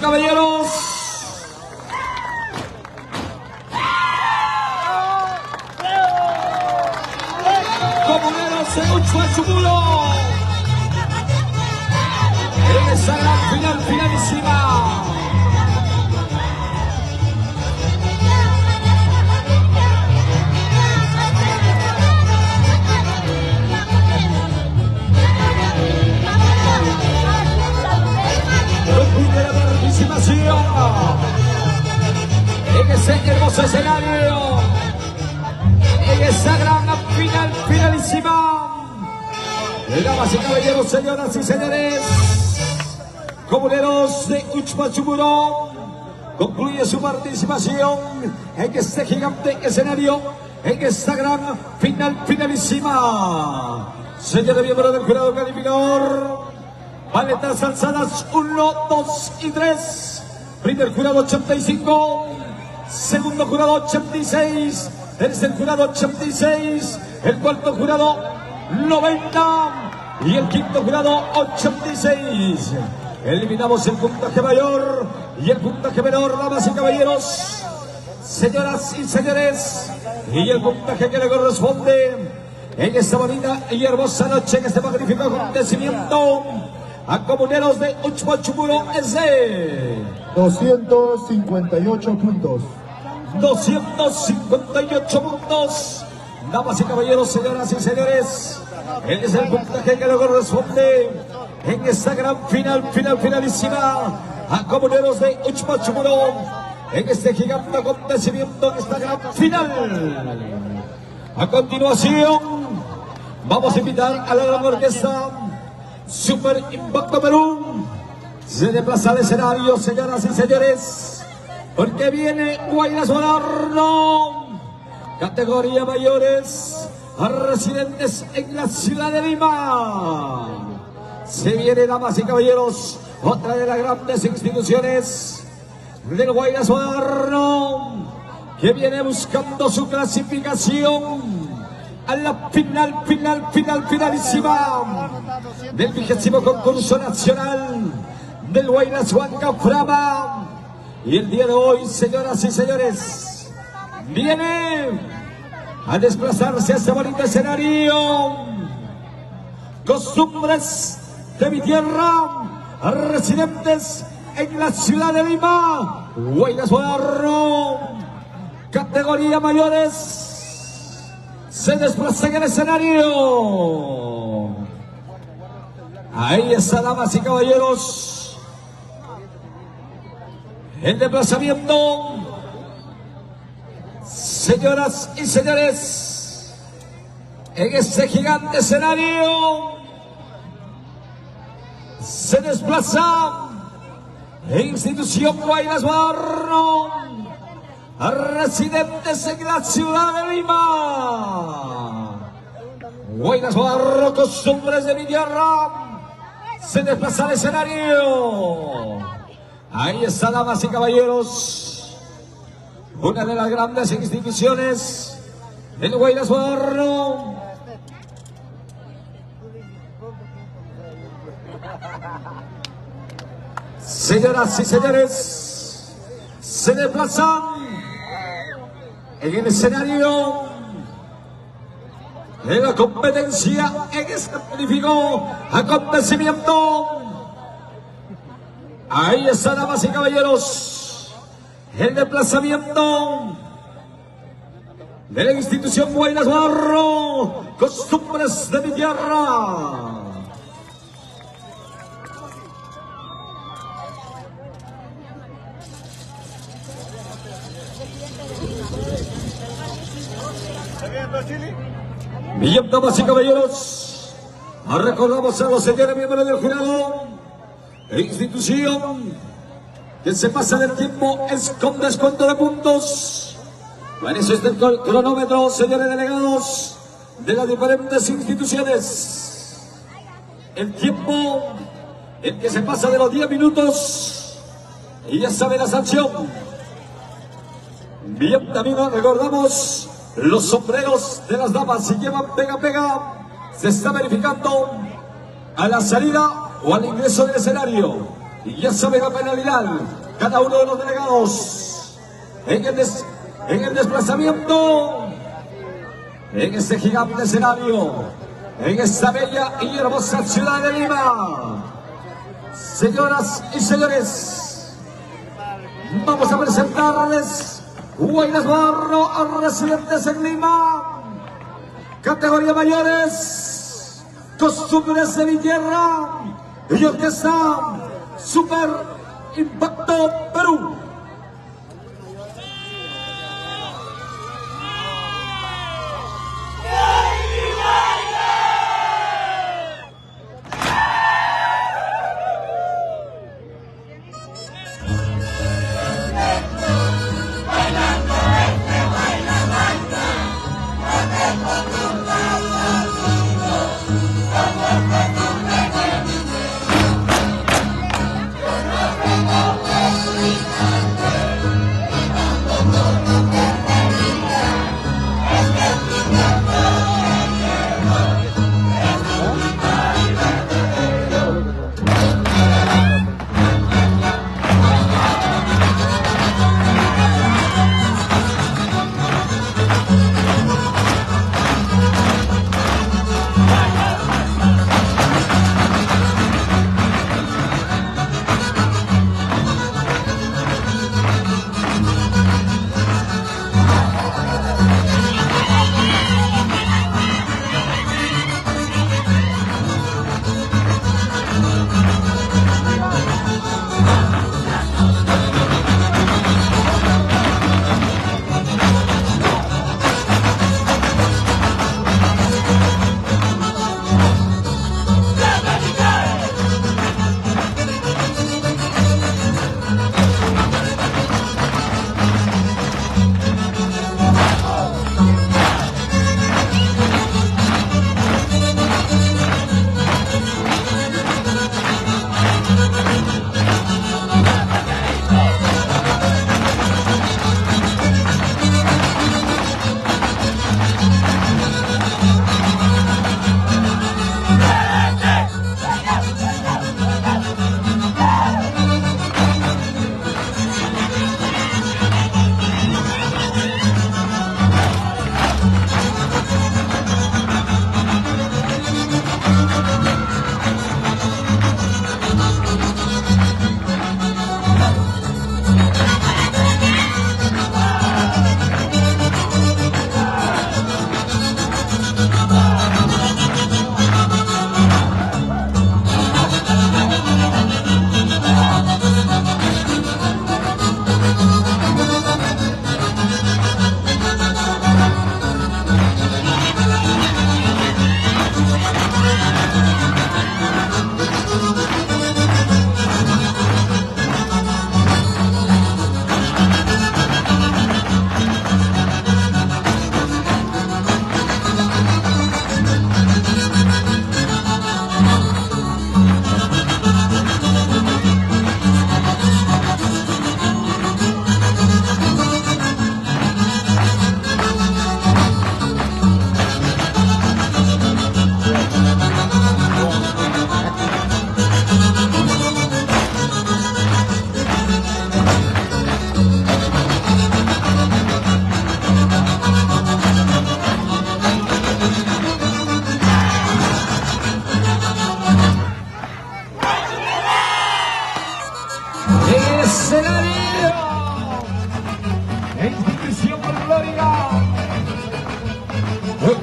caballeros. Comuneros de Uchuachumulo. En esa gran final, finalísima. Primera participación en ese hermoso escenario, en esa gran final, finalísima. Damas y caballeros, señoras y señores, comuneros de Uchuachumulo, concluye su participación en este gigante escenario, en esta gran final, finalísima. Señor miembro del jurado calificador, paletas alzadas 1, 2 y 3. Primer jurado 85, segundo jurado 86, tercer jurado 86, el cuarto jurado 90 y el quinto jurado 86. Eliminamos el puntaje mayor y el puntaje menor, damas y caballeros, señoras y señores, y el puntaje que le corresponde en esta bonita y hermosa noche, en este magnífico acontecimiento, a comuneros de Uchuachumulo es de 258 puntos. 258 puntos. Damas y caballeros, señoras y señores, él es el puntaje que le corresponde en esta gran finalísima a comuneros de Uchuachumulo, en este gigante acontecimiento, en esta gran final. A continuación, vamos a invitar a la gran orquesta Super Impacto Perú. Se desplaza al escenario, señoras y señores, porque viene Guaylas Horno, categoría mayores, a residentes en la ciudad de Lima. Se viene, damas y caballeros, otra de las grandes instituciones del Guaylas Horno, que viene buscando su clasificación a la finalísima del 20º concurso nacional del Guaylas Huanca Frama. Y el día de hoy, señoras y señores, viene a desplazarse a este bonito escenario. Costumbres de mi tierra, residentes en la ciudad de Lima, Guaylas Horno, categoría mayores. Se desplaza en el escenario. Ahí está, damas y caballeros, el desplazamiento. Señoras y señores, en este gigante escenario se desplaza en institución Guaylas Horno, a residentes en la ciudad de Lima. Guaylas Horno, costumbres de mi tierra, se desplaza al escenario. Ahí está, damas y caballeros, una de las grandes instituciones del Guaylas Horno. Señoras y señores, se desplazan en el escenario de la competencia en este magnífico acontecimiento. Ahí está, damas y caballeros, el desplazamiento de la institución Guaylas Horno, costumbres de mi tierra. Bien, damas y caballeros, recordamos a los señores miembros del jurado e institución que se pasa del tiempo es con descuento de puntos. Para eso está el cronómetro, señores delegados de las diferentes instituciones. El tiempo, el que se pasa de los 10 minutos, y ya sabe la sanción. Bien, también recordamos los sombreros de las damas, si llevan pega, se está verificando a la salida o al ingreso del escenario. Y ya sabe la penalidad. Cada uno de los delegados en el desplazamiento, en este gigante escenario, en esta bella y hermosa ciudad de Lima. Señoras y señores, vamos a presentarles Guaynas Barro a residentes en Lima. Categoría mayores, costumbres de mi tierra y orquesta Super Impacto Perú.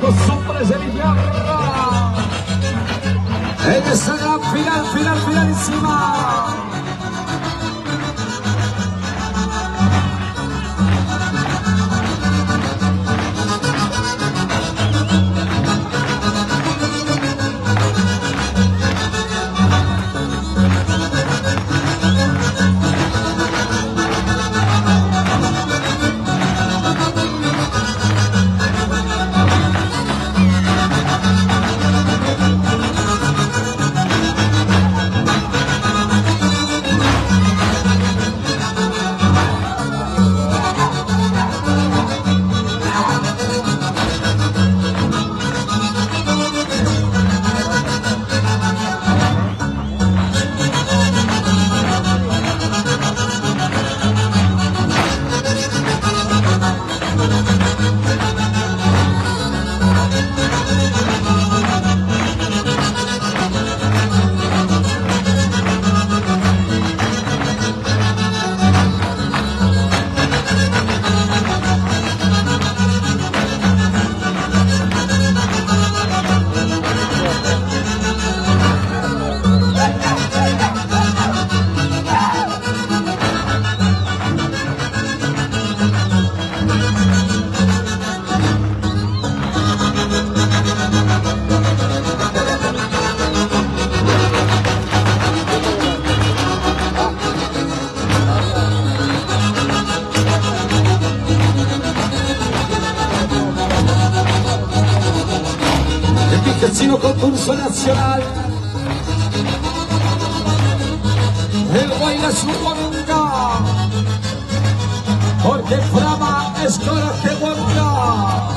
Costumbres de mi tierra. En esta gran finalísima. máximo concurso nacional. El Guayas Huanca, porque Frama es coraje Huanca.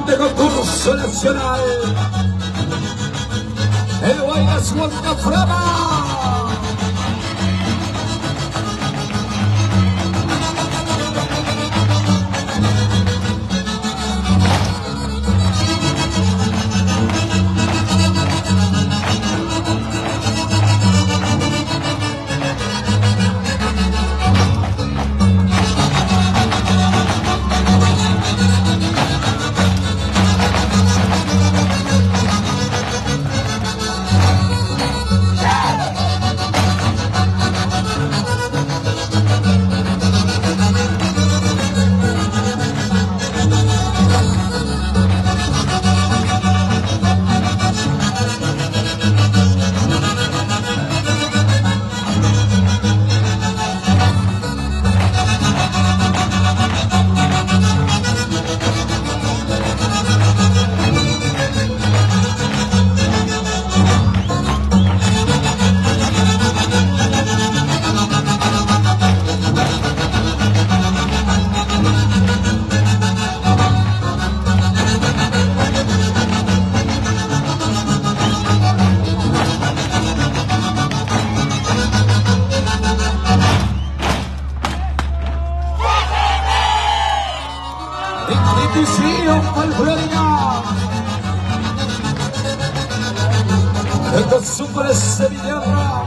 De concurso nacional, el Guayas Huanca Frama. Institución folclórica de costumbres sevillana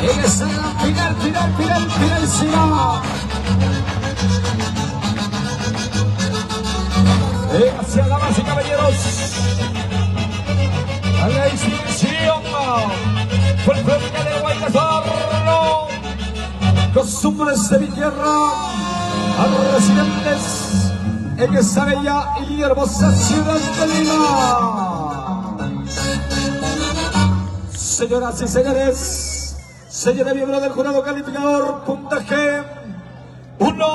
en esa gran finalísima. Hacia damas y caballeros, a la institución folclórica de Guayas costumbres de mi tierra, a los residentes en esta bella y hermosa ciudad de Lima. Señoras y señores, señora miembro del jurado calificador, puntaje 1,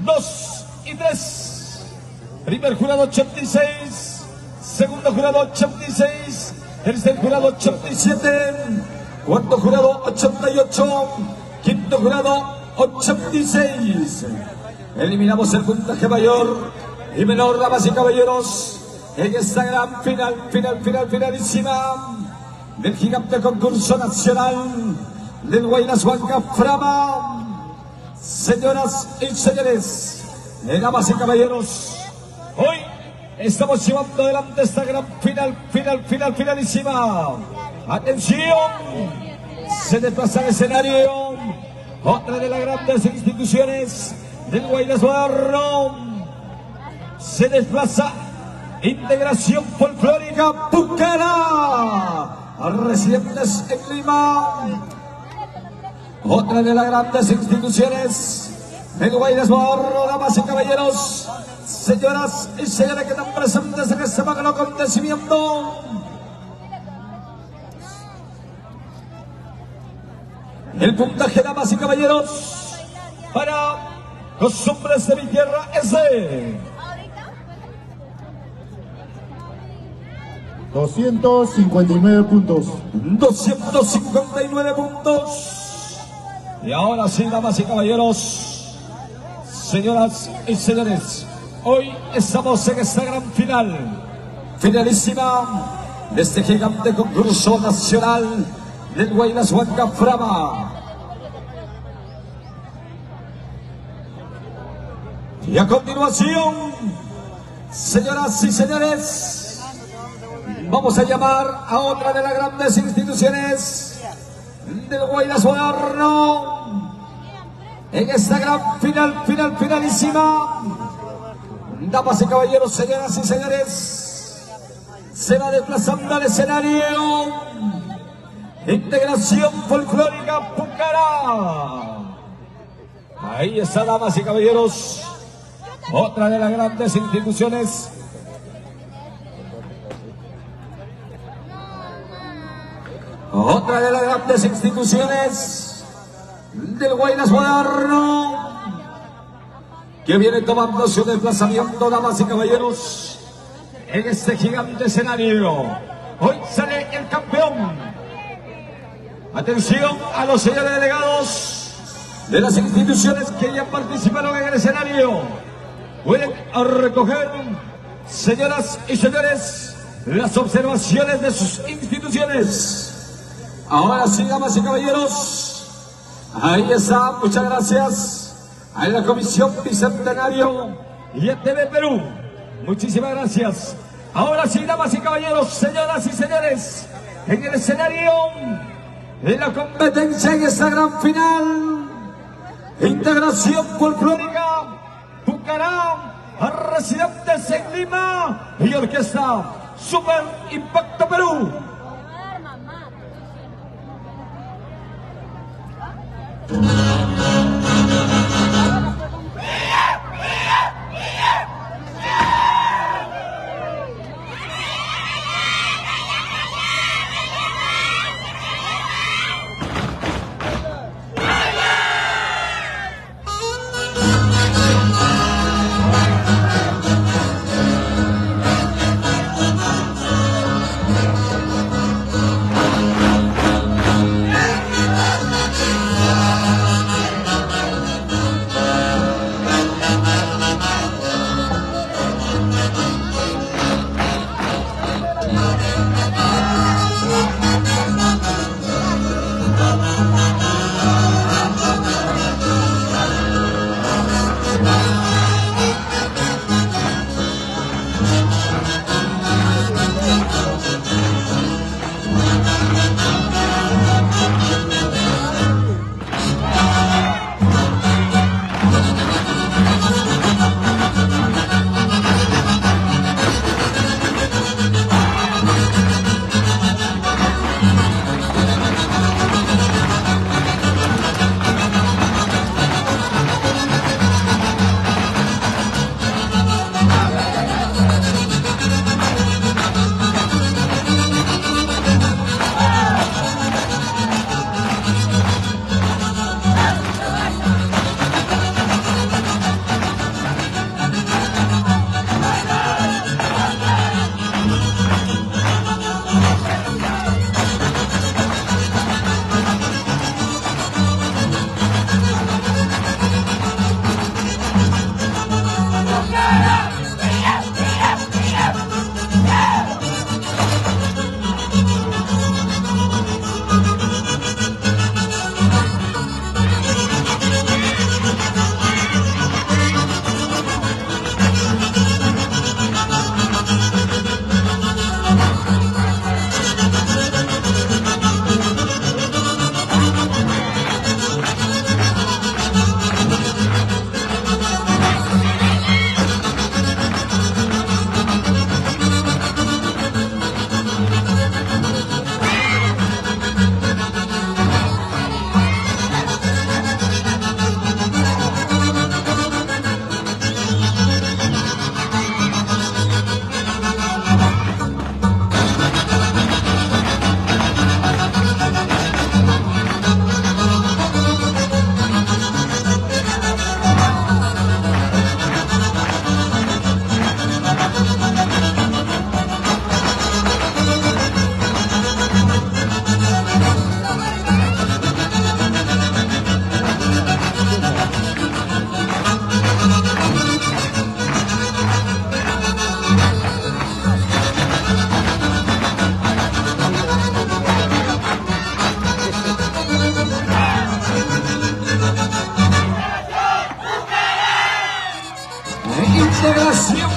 2 y 3. Primer jurado 86, segundo jurado 86, tercer jurado 87, cuarto jurado 88, quinto jurado 86. Eliminamos el puntaje mayor y menor, damas y caballeros, en esta gran finalísima del gigante concurso nacional del Guayas Huanca Frama. Señoras y señores, damas y caballeros, hoy estamos llevando adelante esta gran finalísima. Atención, se desplaza al escenario otra de las grandes instituciones del Guayas Huanca. Se desplaza Integración Folclórica Pucara, residentes en Lima. Otra de las grandes instituciones del Guayas Huanca, damas y caballeros, señoras y señores que están presentes en este magno acontecimiento. El puntaje, damas y caballeros, para los hombres de mi tierra es de 259 puntos. 259 puntos. Y ahora sí, damas y caballeros, señoras y señores, hoy estamos en esta gran final, finalísima de este gigante concurso nacional del Guaynas Huanca Frama. Y a continuación, señoras y señores, vamos a llamar a otra de las grandes instituciones del Guaynas Moderno en esta gran finalísima. Damas y caballeros, señoras y señores, se va desplazando al escenario Integración Folclórica Pucará. Ahí está, damas y caballeros, otra de las grandes instituciones del Guaynas Moderno, que viene tomando su desplazamiento, damas y caballeros, en este gigante escenario. Hoy sale el campeón. Atención a los señores delegados de las instituciones que ya participaron en el escenario. Pueden recoger, señoras y señores, las observaciones de sus instituciones. Ahora sí, damas y caballeros, ahí está, muchas gracias a la Comisión Bicentenario y a TV Perú. Muchísimas gracias. Ahora sí, damas y caballeros, señoras y señores, en el escenario de la competencia en esta gran final, Integración Folclórica Pucará, residentes en Lima y orquesta Super Impacto Perú.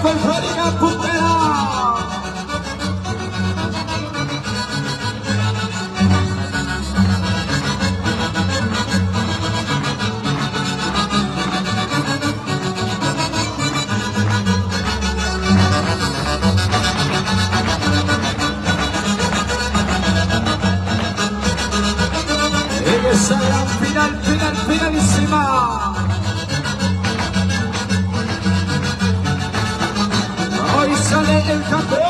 folclórica puntera. En esa gran finalísima. Hoy sale el campeón.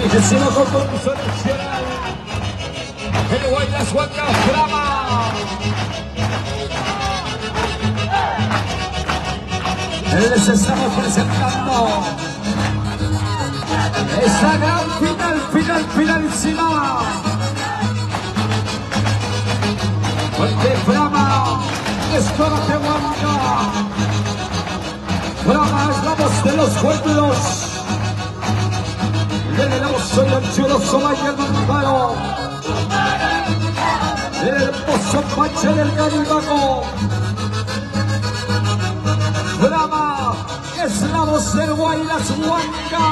Vigésimo compromiso nacional. El Guaylas Huancas Brava. Les estamos presentando esta gran finalísima. Porque Brava es coraje Huanca. Brava es la voz de los pueblos. El oso y el chuloso Valle Mamparo, el hermoso Pache del Caribaco. Brava es la voz del Guaylas Huanca.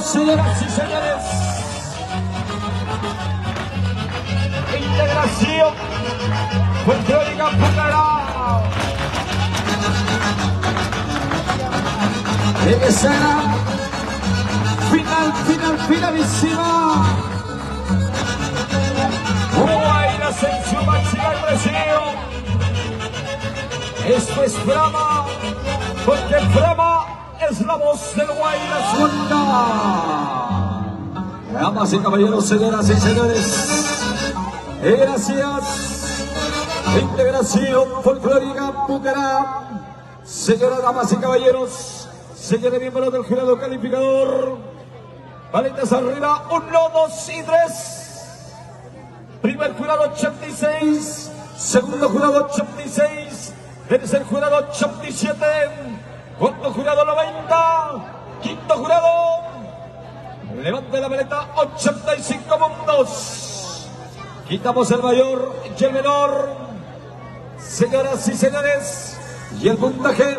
señoras y señores. Integración Folclórica Pucará. En esa finalísima. Guairas en su máxima expresión. Esto es Brahma, porque Brahma es la voz del Guairas Wanda. Damas y caballeros, señoras y señores, gracias. Integración Folclórica Pucará. Señoras, damas y caballeros, señores miembros del jurado calificador, paletas arriba, 1, 2 y 3. Primer jurado 86, segundo jurado 86, tercer jurado 87, cuarto jurado 90, quinto jurado, levante la maleta, 85 puntos. Quitamos el mayor y el menor, señoras y señores, y el puntaje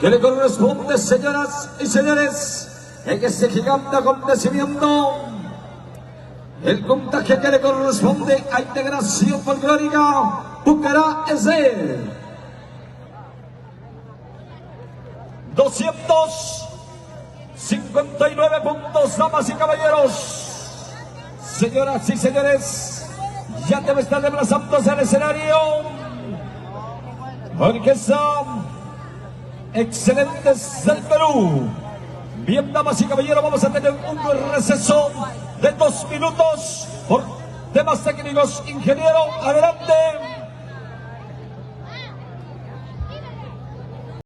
que le corresponde, señoras y señores, en este gigante acontecimiento. El puntaje que le corresponde a Integración Folclórica Pucará es de 259 puntos, damas y caballeros. Señoras y señores, ya debe estar desplazándose al escenario. Orquesta Excelentes del Perú. Bien, damas y caballeros, vamos a tener un receso de 2 minutos por temas técnicos. Ingeniero, adelante.